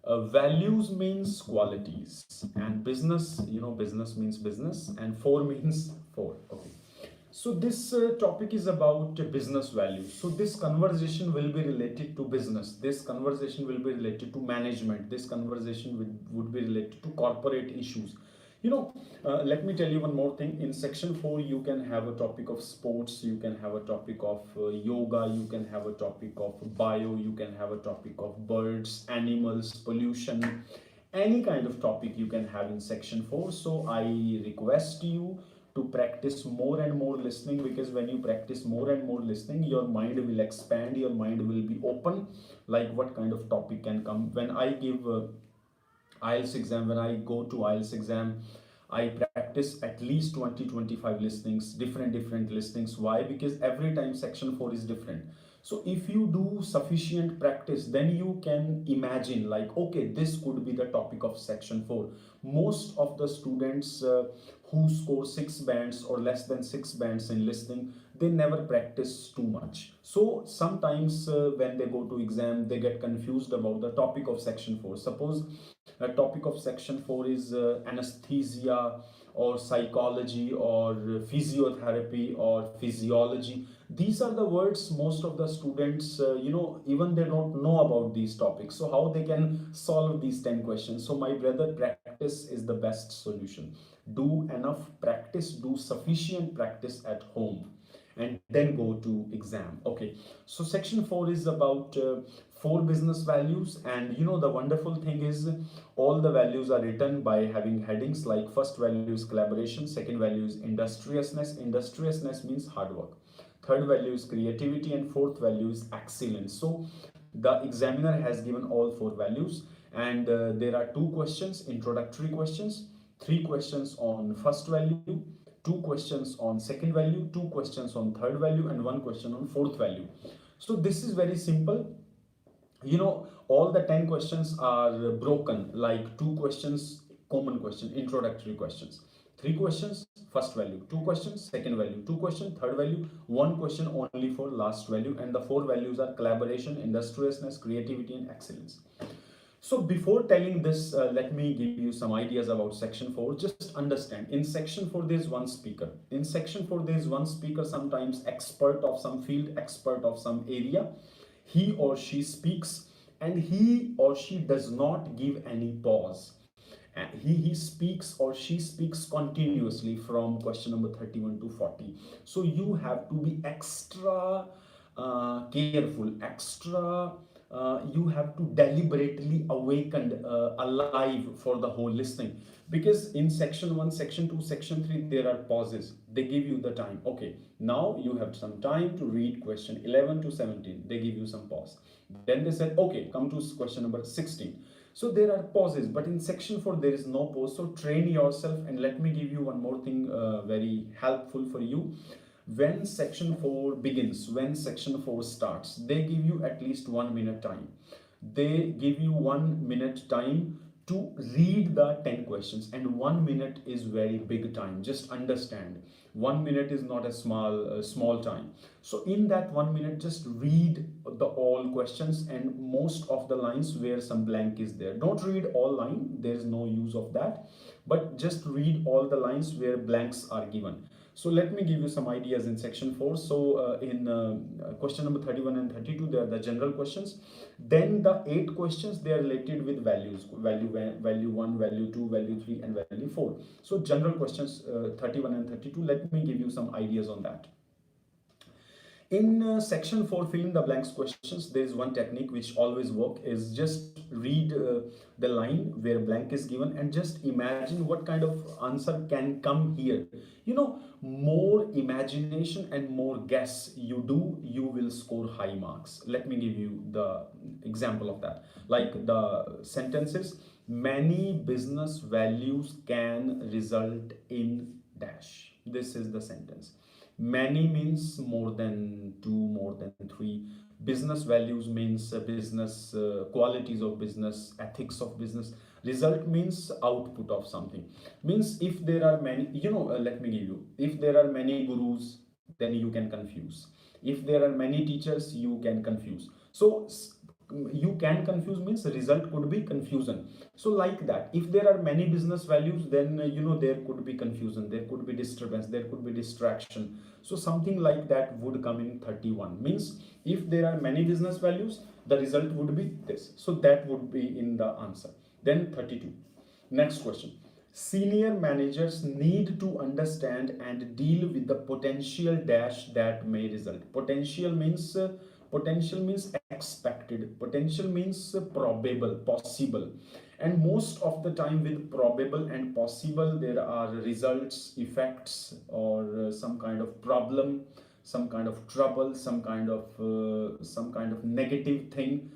Values means qualities, and business, business means business, and 4 means 4. Okay. So this topic is about business values. So this conversation will be related to business. This conversation will be related to management. This conversation would be related to corporate issues. Let me tell you one more thing. In section 4, you can have a topic of sports, you can have a topic of yoga, you can have a topic of bio, you can have a topic of birds, animals, pollution, any kind of topic you can have in section 4. So I request you to practice more and more listening, because when you practice more and more listening, your mind will expand, your mind will be open, like what kind of topic can come. When I give IELTS exam, when I go to IELTS exam, I practice at least 20-25 listenings, different listenings. Why? Because every time section 4 is different. So if you do sufficient practice, then you can imagine like, okay, this could be the topic of section 4. Most of the students who score 6 bands or less than 6 bands in listening, they never practice too much. So sometimes when they go to exam, they get confused about the topic of section 4. Suppose a topic of section 4 is anesthesia or psychology or physiotherapy or physiology. These are the words most of the students, even they don't know about these topics. So how they can solve these 10 questions? So my brother, practice is the best solution. Do enough practice, do sufficient practice at home, and then go to exam. Okay, so section 4 is about 4 business values. And the wonderful thing is all the values are written by having headings. Like first value is collaboration, second value is industriousness. Industriousness means hard work. Third value is creativity, and fourth value is excellence. So the examiner has given all 4 values, and there are 2 questions, introductory questions, 3 questions on first value, 2 questions on second value, 2 questions on third value, and 1 question on fourth value. So this is very simple. All the 10 questions are broken like 2 questions, common question, introductory questions, 3 questions, first value, 2 questions, second value, 2 questions, third value, 1 question only for last value, and the 4 values are collaboration, industriousness, creativity, and excellence. So before telling this, let me give you some ideas about section 4. Just understand, in section 4 there is one speaker. In section 4 there is one speaker, sometimes expert of some field, expert of some area. He or she speaks, and he or she does not give any pause. He speaks or she speaks continuously from question number 31 to 40. So you have to be extra careful, extra you have to deliberately awakened, alive for the whole listening, because in section 1, section 2, section 3 there are pauses. They give you the time. Okay, now you have some time to read question 11 to 17. They give you some pause. Then they said, okay, come to question number 16. So there are pauses, but in section 4 there is no pause. So train yourself. And let me give you one more thing, very helpful for you. When section 4 begins, when section 4 starts, they give you at least 1 minute time. They give you 1 minute time to read the 10 questions, and 1 minute is very big time. Just understand, 1 minute is not a small time. So in that 1 minute, just read the all questions and most of the lines where some blank is there. Don't read all line, there is no use of that, but just read all the lines where blanks are given. So let me give you some ideas in section 4. So in question number 31 and 32, they are the general questions. Then the 8 questions, they are related with values, value 1, value 2, value 3, and value 4. So general questions 31 and 32, let me give you some ideas on that. In section 4, fill in the blanks questions, there is one technique which always work, is just read the line where blank is given and just imagine what kind of answer can come here. More imagination and more guess you do, you will score high marks. Let me give you the example of that. Like the sentences, many business values can result in dash. This is the sentence. Many means more than 2, more than 3. Business values means business qualities of business, ethics of business. Result means output of something. Means if there are many, let me give you, if there are many gurus, then you can confuse. If there are many teachers, you can confuse. So you can confuse means result could be confusion. So like that, if there are many business values, then there could be confusion, there could be disturbance, there could be distraction. So something like that would come in 31. Means if there are many business values, the result would be this. So that would be in the answer. Then 32. Next question. Senior managers need to understand and deal with the potential dash that may result. Potential means expected. Potential means probable, possible. And most of the time with probable and possible, there are results, effects, or some kind of problem, some kind of trouble, some kind of negative thing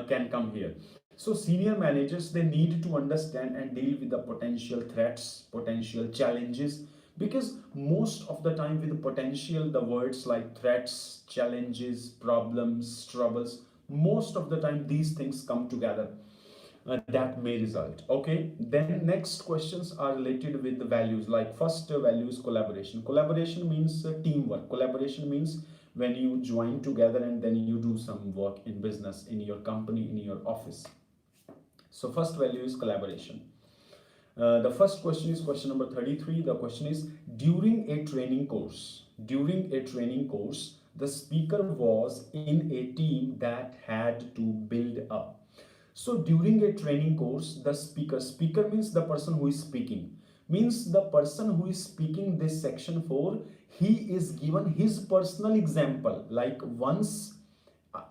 can come here. So senior managers, they need to understand and deal with the potential threats, potential challenges, because most of the time with potential, the words like threats, challenges, problems, troubles, most of the time these things come together. That may result. Okay, then next questions are related with the values. Like first value is collaboration. Collaboration means teamwork. Collaboration means when you join together and then you do some work in business, in your company, in your office. So first value is collaboration. The first question is question number 33. The question is, during a training course, the speaker was in a team that had to build up. So during a training course, the speaker means the person who is speaking, means the person who is speaking this section 4, he is given his personal example. Like once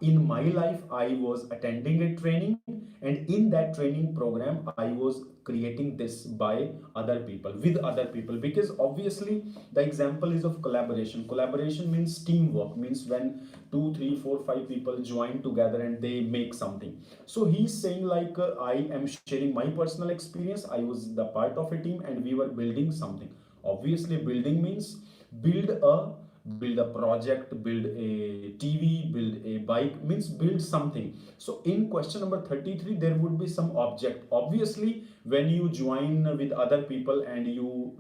in my life I was attending a training, and in that training program I was creating this by other people, with other people, because obviously the example is of collaboration. Collaboration means teamwork, means when 2 3 4 5 people join together and they make something. So he's saying like, I am sharing my personal experience. I was the part of a team and we were building something. Obviously building means build a build a project, build a TV, build a bike, means build something. So in question number 33 there would be some object. Obviously when you join with other people and you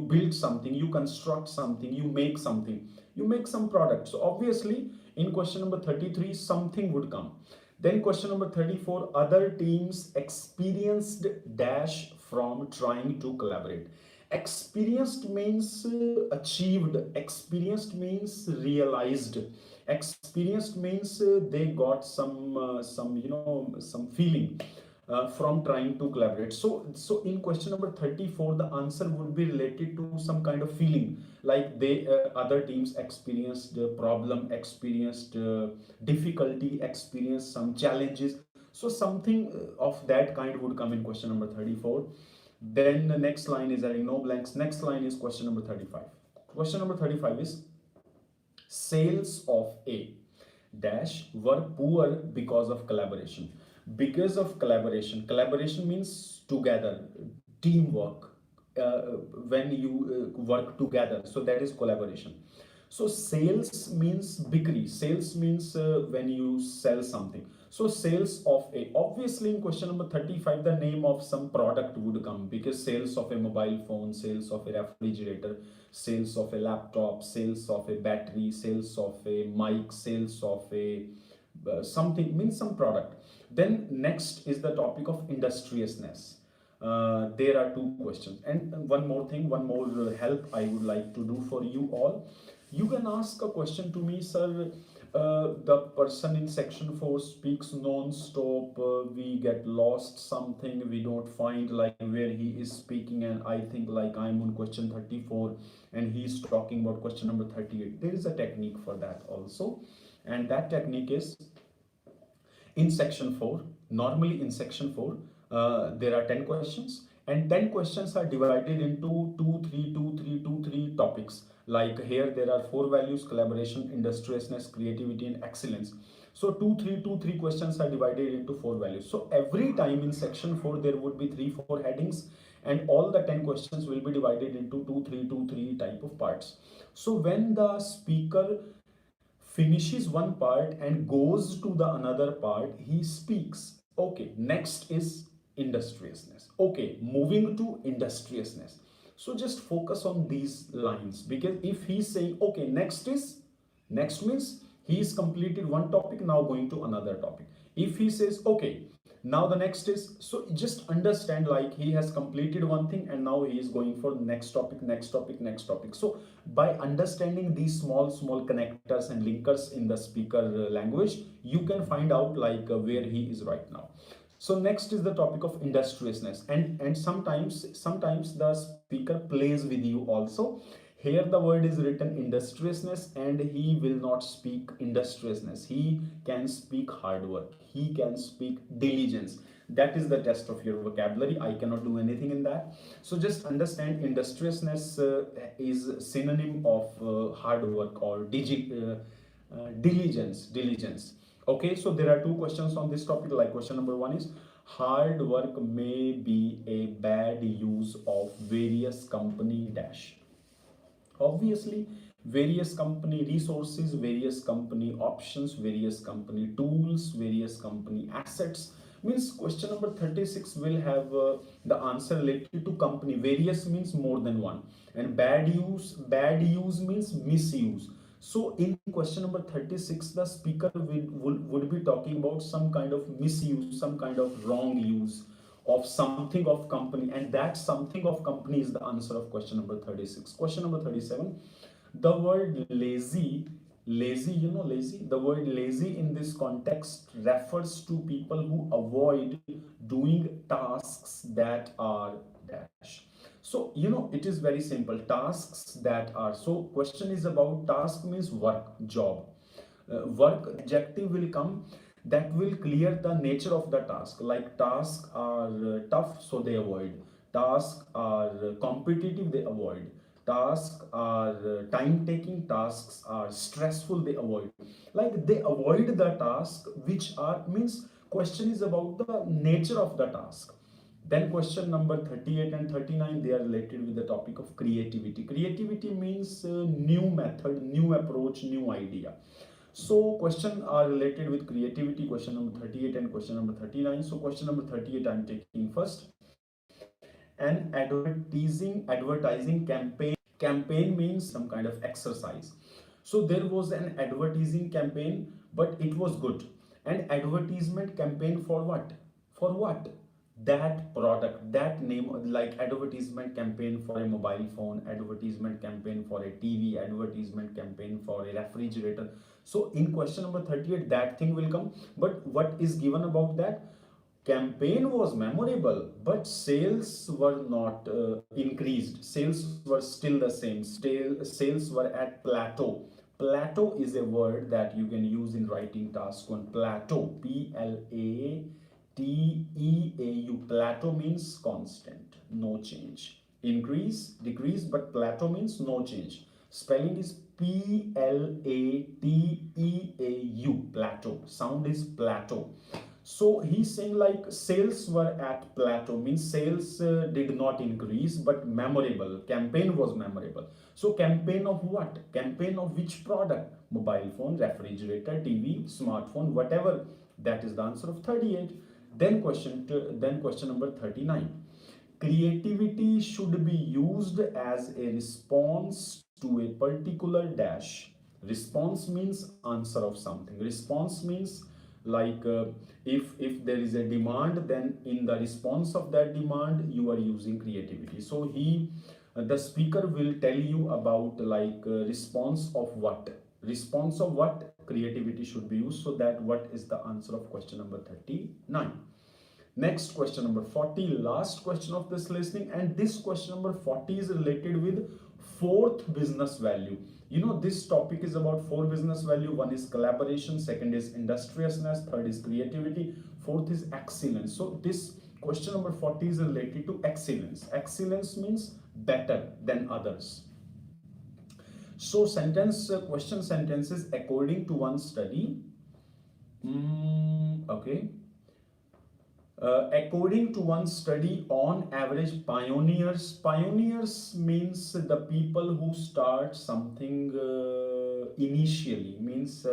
build something, you construct something, you make something, you make some product. So obviously in question number 33 something would come. Then question number 34, other teams experienced dash from trying to collaborate. Experienced means achieved, experienced means realized, experienced means they got some some feeling from trying to collaborate. So in question number 34 the answer would be related to some kind of feeling, like they other teams experienced problem, experienced difficulty, experienced some challenges. So something of that kind would come in question number 34. Then the next line is having no blanks. Next line is question number 35. Question number 35 is, sales of A dash were poor because of collaboration. Because of collaboration. Collaboration means together, teamwork. When you work together, so that is collaboration. So sales means bikri. Sales means when you sell something. So sales of a, obviously in question number 35 the name of some product would come, because sales of a mobile phone, sales of a refrigerator, sales of a laptop, sales of a battery, sales of a mic, sales of a something, means some product. Then next is the topic of industriousness. There are two questions, and one more thing, one more help I would like to do for you all. You can ask a question to me, sir. The person in section 4 speaks non-stop, we get lost something, we don't find like where he is speaking, and I think like I'm on question 34 and he's talking about question number 38. There is a technique for that also, and that technique is, in section 4, normally in section 4 there are 10 questions, and 10 questions are divided into 2 3 2 3 2 3 topics. Like here there are 4 values: collaboration, industriousness, creativity and excellence. So 2 3 2 3 questions are divided into 4 values. So every time in section 4 there would be 3 4 headings, and all the 10 questions will be divided into 2 3 2 3 type of parts. So when the speaker finishes one part and goes to the another part, he speaks, okay, next is industriousness, okay, moving to industriousness. So just focus on these lines, because if he's saying okay, next is, next means he's completed one topic, now going to another topic. If he says okay, now the next is, so just understand like he has completed one thing and now he is going for next topic, next topic, next topic. So by understanding these small connectors and linkers in the speaker language, you can find out like where he is right now. So next is the topic of industriousness, and sometimes the speaker plays with you also. Here the word is written industriousness, and he will not speak industriousness. He can speak hard work. He can speak diligence. That is the test of your vocabulary. I cannot do anything in that. So just understand industriousness is synonym of hard work or diligence. Okay, so there are two questions on this topic. Like question number 1 is, hard work may be a bad use of various company dash. Obviously various company resources, various company options, various company tools, various company assets, means question number 36 will have the answer related to company. Various means more than one, and bad use means misuse. So in question number 36 the speaker would be talking about some kind of misuse, some kind of wrong use of something of company, and that something of company is the answer of question number 36. Question number 37, the word lazy, lazy, the word lazy in this context refers to people who avoid doing tasks that are dash. So it is very simple, tasks that are, so question is about task means work, job. work adjective will come that will clear the nature of the task. Like tasks are tough, so they avoid. Tasks are competitive, they avoid. Tasks are time taking, tasks are stressful, they avoid. Like they avoid the task which are means question is about the nature of the task. Then question number 38 and 39, they are related with the topic of creativity. Creativity means new method, new approach, new idea. So question are related with creativity, question number 38 and question number 39. So question number 38 I'm taking first. An advertising campaign means some kind of exercise. So there was an advertising campaign, but it was good. An advertisement campaign for what? For what? That product, that name, like advertisement campaign for a mobile phone, advertisement campaign for a TV, advertisement campaign for a refrigerator. So in question number 38, that thing will come. But what is given about that? Campaign was memorable, but sales were not increased. Sales were still the same. Sales were at plateau. Plateau is a word that you can use in writing task one. Plateau, Plateau. Plateau means constant, no change. Increase, decrease, but plateau means no change. Spelling is Plateau. Plateau. Sound is plateau. So he's saying like sales were at plateau, means sales did not increase, but memorable. Campaign was memorable. So campaign of what? Campaign of which product? Mobile phone, refrigerator, TV, smartphone, whatever. That is the answer of 38. Then question number 39. Creativity should be used as a response to a particular dash. Response means answer of something. Response means like if there is a demand, then in the response of that demand you are using creativity. So the speaker will tell you about like response of what. Response of what creativity should be used. So that what is the answer of question number 39. Next question number 40, last question of this listening, and this question number 40 is related with fourth business value. You know, this topic is about four business value. One is collaboration, second is industriousness, third is creativity, fourth is excellence. So this question number 40 is related to excellence. Excellence means better than others. So question sentences according to one study. Okay. According to one study, on average, pioneers means the people who start something initially, means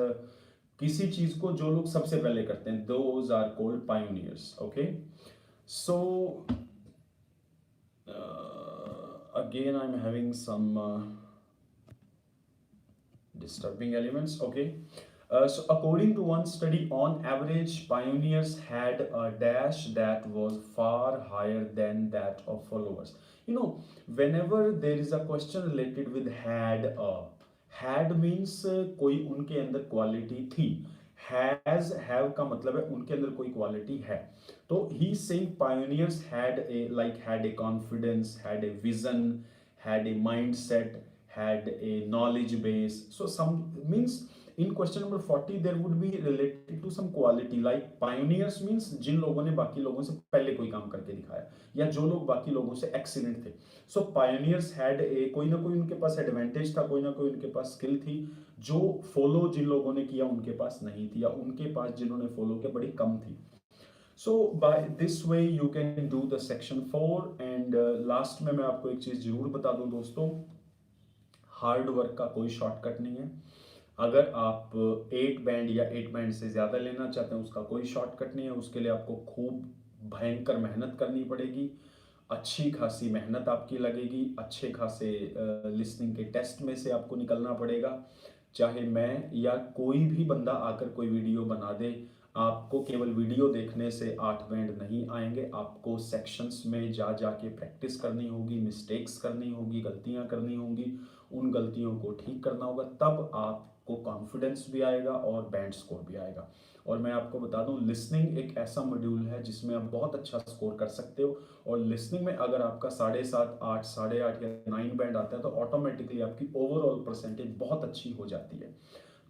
किसी चीज को जो लोग सबसे पहले करते हैं, those are called pioneers. Okay, so again I'm having some disturbing elements. Okay. So according to one study, on average, pioneers had a dash that was far higher than that of followers. You know, whenever there is a question related with had means कोई उनके अंदर quality थी. Have का मतलब है उनके अंदर कोई क्वालिटी है. तो he saying pioneers had a confidence, had a vision, had a mindset, had a knowledge base. So some means in question number 40 there would be related to some quality, like pioneers means जिन लोगों ने बाकी लोगों से पहले कोई काम करके दिखाया या जो लोग बाकी लोगों से एक्सीलेंट थे. सो pioneers had a कोई ना कोई उनके पास एडवांटेज था, कोई ना कोई उनके पास स्किल थी जो फॉलो जिन लोगों ने किया उनके पास नहीं थी, या उनके पास जिन्होंने फॉलो किया बड़ी कम थी. So by this way you can do the section 4. and last में मैं आपको एक चीज जरूर बता दूं दोस्तों, हार्ड वर्क का कोई शॉर्टकट नहीं है. अगर आप 8 बैंड या 8 बैंड से ज़्यादा लेना चाहते हैं उसका कोई शॉर्टकट नहीं है. उसके लिए आपको खूब भयंकर मेहनत करनी पड़ेगी, अच्छी खासी मेहनत आपकी लगेगी, अच्छे खासे लिसनिंग के टेस्ट में से आपको निकलना पड़ेगा. चाहे मैं या कोई भी बंदा आकर कोई वीडियो बना दे, आपको केवल वीडियो देखने से 8 बैंड नहीं आएंगे. आपको सेक्शंस में जा के प्रैक्टिस करनी होगी, मिस्टेक्स करनी होगी, गलतियां करनी होंगी, उन गलतियों को ठीक करना होगा, तब आपको कॉन्फिडेंस भी आएगा और बैंड स्कोर भी आएगा. और मैं आपको बता दूं, लिसनिंग एक ऐसा मॉड्यूल है जिसमें आप बहुत अच्छा स्कोर कर सकते हो. और लिसनिंग में अगर आपका 7.5, 8, 8.5 या 9 बैंड आता है तो ऑटोमेटिकली आपकी ओवरऑल परसेंटेज बहुत अच्छी हो जाती है.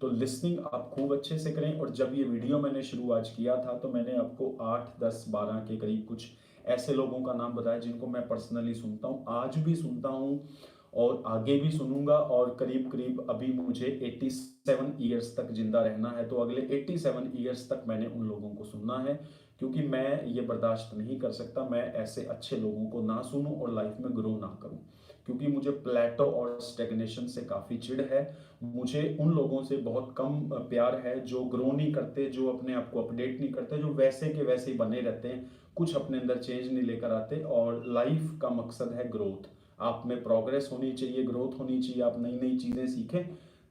तो लिसनिंग आप खूब अच्छे से करें। और जब ये वीडियो मैंने शुरू आज किया था तो मैंने आपको 8, 10, 12 के करीब कुछ ऐसे लोगों का नाम बताया जिनको मैं पर्सनली सुनता हूँ, आज भी सुनता हूँ और आगे भी सुनूंगा। और करीब करीब अभी मुझे 87 ईयर्स तक जिंदा रहना है, तो अगले 87 ईयर्स तक मैंने उन लोगों को सुनना है, क्योंकि मैं ये बर्दाश्त नहीं कर सकता मैं ऐसे अच्छे लोगों को ना सुनूं और लाइफ में ग्रो ना करूं, क्योंकि मुझे प्लेटो और स्टेग्नेशन से काफ़ी चिढ़ है। मुझे उन लोगों से बहुत कम प्यार है जो ग्रो नहीं करते, जो अपने आप को अपडेट नहीं करते, जो वैसे के वैसे ही बने रहते हैं, कुछ अपने अंदर चेंज नहीं लेकर आते। और लाइफ का मकसद है ग्रोथ, आप में प्रोग्रेस होनी चाहिए, ग्रोथ होनी चाहिए, आप नई नई चीज़ें सीखें,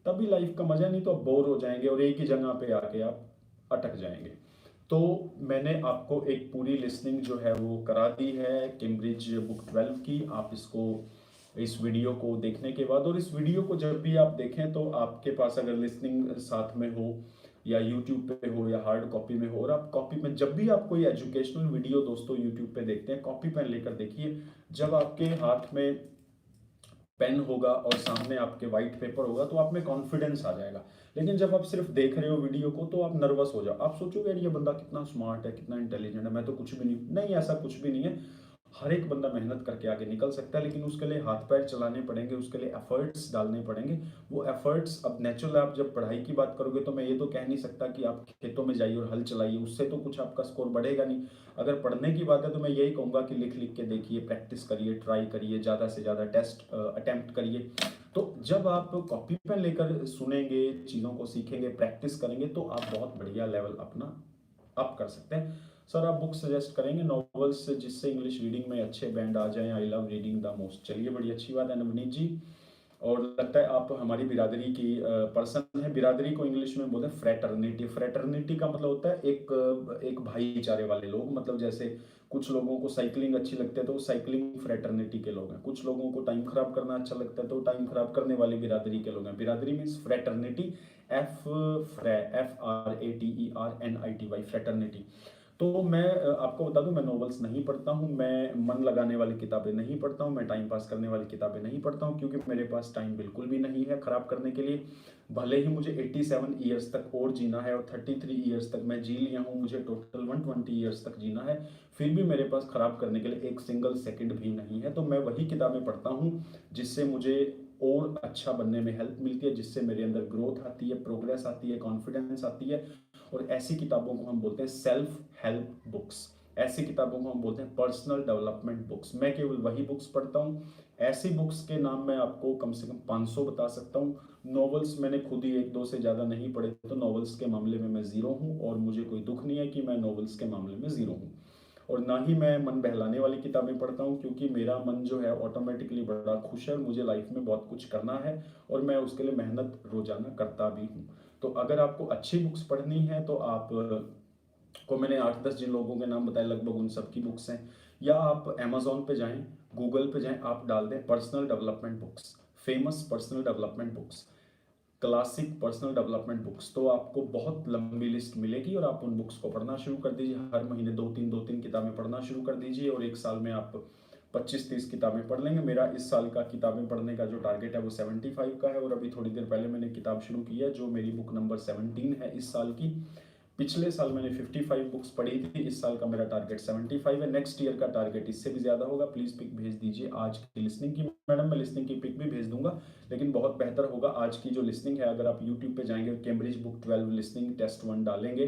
तभी लाइफ का मजा। नहीं तो आप बोर हो जाएंगे और एक ही जगह पे आके आप अटक जाएंगे। तो मैंने आपको एक पूरी लिसनिंग जो है वो करा दी है कैम्ब्रिज बुक 12 की। आप इसको इस वीडियो को देखने के बाद, और इस वीडियो को जब भी आप देखें तो आपके पास अगर लिसनिंग साथ में हो या यूट्यूब पे हो या हार्ड कॉपी में हो, और आप कॉपी में जब भी आप कोई एजुकेशनल वीडियो दोस्तों यूट्यूब पे देखते हैं, कॉपी पेन लेकर देखिए। जब आपके हाथ में पेन होगा और सामने आपके वाइट पेपर होगा तो आप में कॉन्फिडेंस आ जाएगा। लेकिन जब आप सिर्फ देख रहे हो वीडियो को तो आप नर्वस हो जाओ, आप सोचोगे यार ये बंदा कितना स्मार्ट है, कितना इंटेलिजेंट है, मैं तो कुछ भी नहीं। ऐसा कुछ भी नहीं है। हर एक बंदा मेहनत करके आगे निकल सकता है, लेकिन उसके लिए हाथ पैर चलाने पड़ेंगे, उसके लिए एफर्ट्स डालने पड़ेंगे। वो एफर्ट्स अब नेचुरल, आप जब पढ़ाई की बात करोगे तो मैं ये तो कह नहीं सकता कि आप खेतों में जाइए और हल चलाइए, उससे तो कुछ आपका स्कोर बढ़ेगा नहीं। अगर पढ़ने की बात है तो मैं यही कहूँगा कि लिख लिख के देखिए, प्रैक्टिस करिए, ट्राई करिए, ज़्यादा से ज़्यादा टेस्ट अटेम्प्ट करिए। तो जब आप कॉपी पेन लेकर सुनेंगे, चीज़ों को सीखेंगे, प्रैक्टिस करेंगे, तो आप बहुत बढ़िया लेवल अपना अप कर सकते हैं। सर आप बुक सजेस्ट करेंगे नॉवेल्स जिससे इंग्लिश रीडिंग में अच्छे बैंड आ जाएं, I love reading the most. चलिए बड़ी अच्छी बात है नवनीत जी, और लगता है आप हमारी बिरादरी की पर्सन है। बिरादरी को इंग्लिश में बोलते हैं फ्रेटर्निटी। फ्रेटर्निटी का मतलब होता है एक भाईचारे वाले लोग, मतलब जैसे कुछ लोगों को साइकिलिंग अच्छी लगती है तो साइकिलिंग फ्रेटर्निटी के लोग हैं, कुछ लोगों को टाइम खराब करना अच्छा लगता है तो टाइम खराब करने वाली बिरादरी के लोग हैं। बिरादरी मीन्स फ्रेटर्निटी, FRATERNITY, फ्रेटर्निटी। तो मैं आपको बता दूं, मैं नॉवेल्स नहीं पढ़ता हूं, मैं मन लगाने वाली किताबें नहीं पढ़ता हूं, मैं टाइम पास करने वाली किताबें नहीं पढ़ता हूं, क्योंकि मेरे पास टाइम बिल्कुल भी नहीं है खराब करने के लिए। भले ही मुझे 87 ईयर्स तक और जीना है, और 33 ईयर्स तक मैं जी लिया हूं, मुझे टोटल 120 ईयर्स तक जीना है, फिर भी मेरे पास खराब करने के लिए एक सिंगल सेकंड भी नहीं है। तो मैं वही किताबें पढ़ता हूं जिससे मुझे और अच्छा बनने में हेल्प मिलती है, जिससे मेरे अंदर ग्रोथ आती है, प्रोग्रेस आती है, कॉन्फिडेंस आती है। और ऐसी किताबों को हम बोलते हैं सेल्फ हेल्प बुक्स, ऐसी किताबों को हम बोलते हैं पर्सनल डेवलपमेंट बुक्स। मैं केवल वही बुक्स पढ़ता हूँ। ऐसी बुक्स के नाम मैं आपको कम से कम 500 बता सकता हूँ। नॉवेल्स मैंने खुद ही 1-2 से ज़्यादा नहीं पढ़े, तो नॉवेल्स के मामले में मैं ज़ीरो हूँ, और मुझे कोई दुख नहीं है कि मैं नॉवेल्स के मामले में ज़ीरो हूँ। और ना ही मैं मन बहलाने वाली किताबें पढ़ता हूँ, क्योंकि मेरा मन जो है ऑटोमेटिकली बड़ा खुश है, मुझे लाइफ में बहुत कुछ करना है और मैं उसके लिए मेहनत रोजाना करता भी हूँ। तो अगर आपको अच्छी बुक्स पढ़नी है तो आप को मैंने 8-10 जिन लोगों के नाम बताए लगभग उन सबकी बुक्स हैं, या आप अमेजोन पे जाएं, गूगल पे जाएं, आप डाल दें personal development books, famous personal development books, classic personal development books, तो आपको बहुत लंबी लिस्ट मिलेगी। और आप उन बुक्स को पढ़ना शुरू कर दीजिए, हर महीने 2-3 किताबें पढ़ना शुरू कर दीजिए, और एक साल में आप 25-30 किताबें पढ़ लेंगे। मेरा इस साल का किताबें पढ़ने का जो टारगेट है वो 75 का है, और अभी थोड़ी देर पहले मैंने किताब शुरू की है जो मेरी बुक नंबर 17 है इस साल की। पिछले साल मैंने 55 बुक्स पढ़ी थी, इस साल का मेरा टारगेट 75 है। नेक्स्ट ईयर का टारगेट इससे भी ज़्यादा होगा। प्लीज़ पिक भेज दीजिए आज की लिसनिंग की, मैडम मैं लिसनिंग की पिक भी भेज दूंगा, लेकिन बहुत बेहतर होगा आज की जो लिसनिंग है, अगर आप यूट्यूब पे जाएंगे कैम्ब्रिज बुक 12 लिसनिंग टेस्ट 1 डालेंगे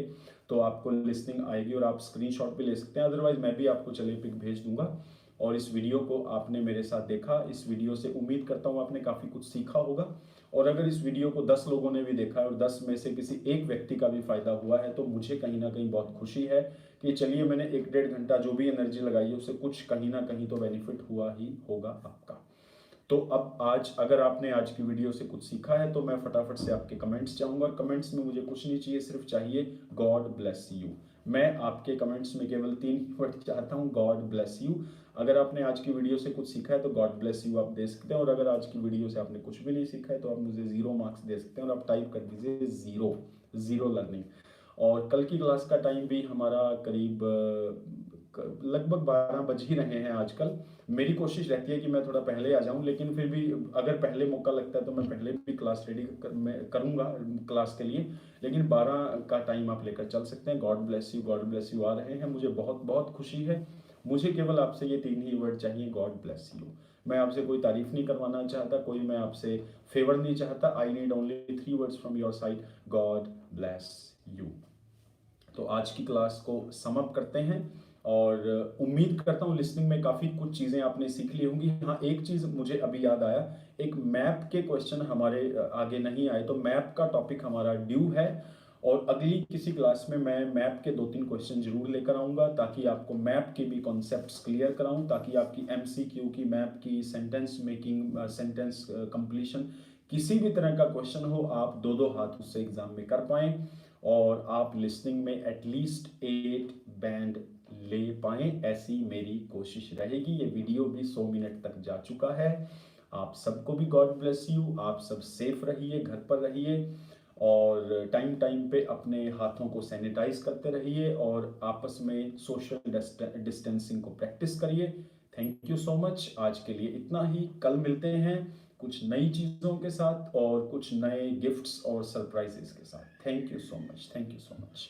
तो आपको लिसनिंग आएगी, और आप स्क्रीनशॉट भी ले सकते हैं, अदरवाइज मैं भी आपको चलिए पिक भेज दूंगा। और इस वीडियो को आपने मेरे साथ देखा, इस वीडियो से उम्मीद करता हूँ आपने काफ़ी कुछ सीखा होगा। और अगर इस वीडियो को 10 लोगों ने भी देखा है और 10 में से किसी एक व्यक्ति का भी फायदा हुआ है, तो मुझे कहीं ना कहीं बहुत खुशी है कि चलिए मैंने 1-1.5 घंटा जो भी एनर्जी लगाई है उससे कुछ कहीं ना कहीं तो बेनिफिट हुआ ही होगा आपका। तो अब आज अगर आपने आज की वीडियो से कुछ सीखा है तो मैं फटाफट से आपके कमेंट्स चाहूंगा। कमेंट्स में मुझे कुछ नहीं चाहिए, सिर्फ चाहिए गॉड ब्लेस यू। मैं आपके कमेंट्स में केवल 3 वर्ड चाहता हूँ, गॉड ब्लेस यू। अगर आपने आज की वीडियो से कुछ सीखा है तो गॉड ब्लेस यू आप दे सकते हैं, और अगर आज की वीडियो से आपने कुछ भी नहीं सीखा है तो आप मुझे 0 मार्क्स दे सकते हैं, और आप टाइप कर दीजिए ज़ीरो लर्निंग। और कल की क्लास का टाइम भी हमारा करीब लगभग 12 बज ही रहे हैं आजकल। मेरी कोशिश रहती है कि मैं थोड़ा पहले आ जाऊं, लेकिन फिर भी अगर पहले मौका लगता है तो मैं पहले भी क्लास रेडी करूंगा क्लास के लिए, लेकिन 12 का टाइम आप लेकर चल सकते हैं। God bless you, God bless you आ रहे हैं, मुझे बहुत बहुत खुशी है। मुझे केवल आपसे ये 3 ही वर्ड चाहिए, गॉड ब्लेस यू। मैं आपसे कोई तारीफ नहीं करवाना चाहता, कोई मैं आपसे फेवर नहीं चाहता। I need only 3 words from your side, God bless you. तो आज की क्लास को सम अप करते हैं और उम्मीद करता हूँ लिसनिंग में काफ़ी कुछ चीज़ें आपने सीख ली होंगी। हाँ, एक चीज़ मुझे अभी याद आया, एक मैप के क्वेश्चन हमारे आगे नहीं आए, तो मैप का टॉपिक हमारा ड्यू है और अगली किसी क्लास में मैं मैप के 2-3 क्वेश्चन जरूर लेकर आऊँगा, ताकि आपको मैप के भी कॉन्सेप्ट्स क्लियर कराऊँ, ताकि आपकी MCQ की, मैप की, सेंटेंस मेकिंग, सेंटेंस कंप्लीशन, किसी भी तरह का क्वेश्चन हो आप 2-2 हाथ उससे एग्जाम में कर पाएँ और आप लिसनिंग में एटलीस्ट 8 बैंड ले पाएँ, ऐसी मेरी कोशिश रहेगी। ये वीडियो भी 100 मिनट तक जा चुका है। आप सबको भी गॉड ब्लेस यू। आप सब सेफ रहिए, घर पर रहिए और टाइम टाइम पे अपने हाथों को सैनिटाइज करते रहिए और आपस में सोशल डिस्टेंसिंग को प्रैक्टिस करिए। Thank you so much. आज के लिए इतना ही। कल मिलते हैं कुछ नई चीज़ों के साथ और कुछ नए गिफ्ट्स और सरप्राइजेस के साथ। Thank you so much. Thank you so much.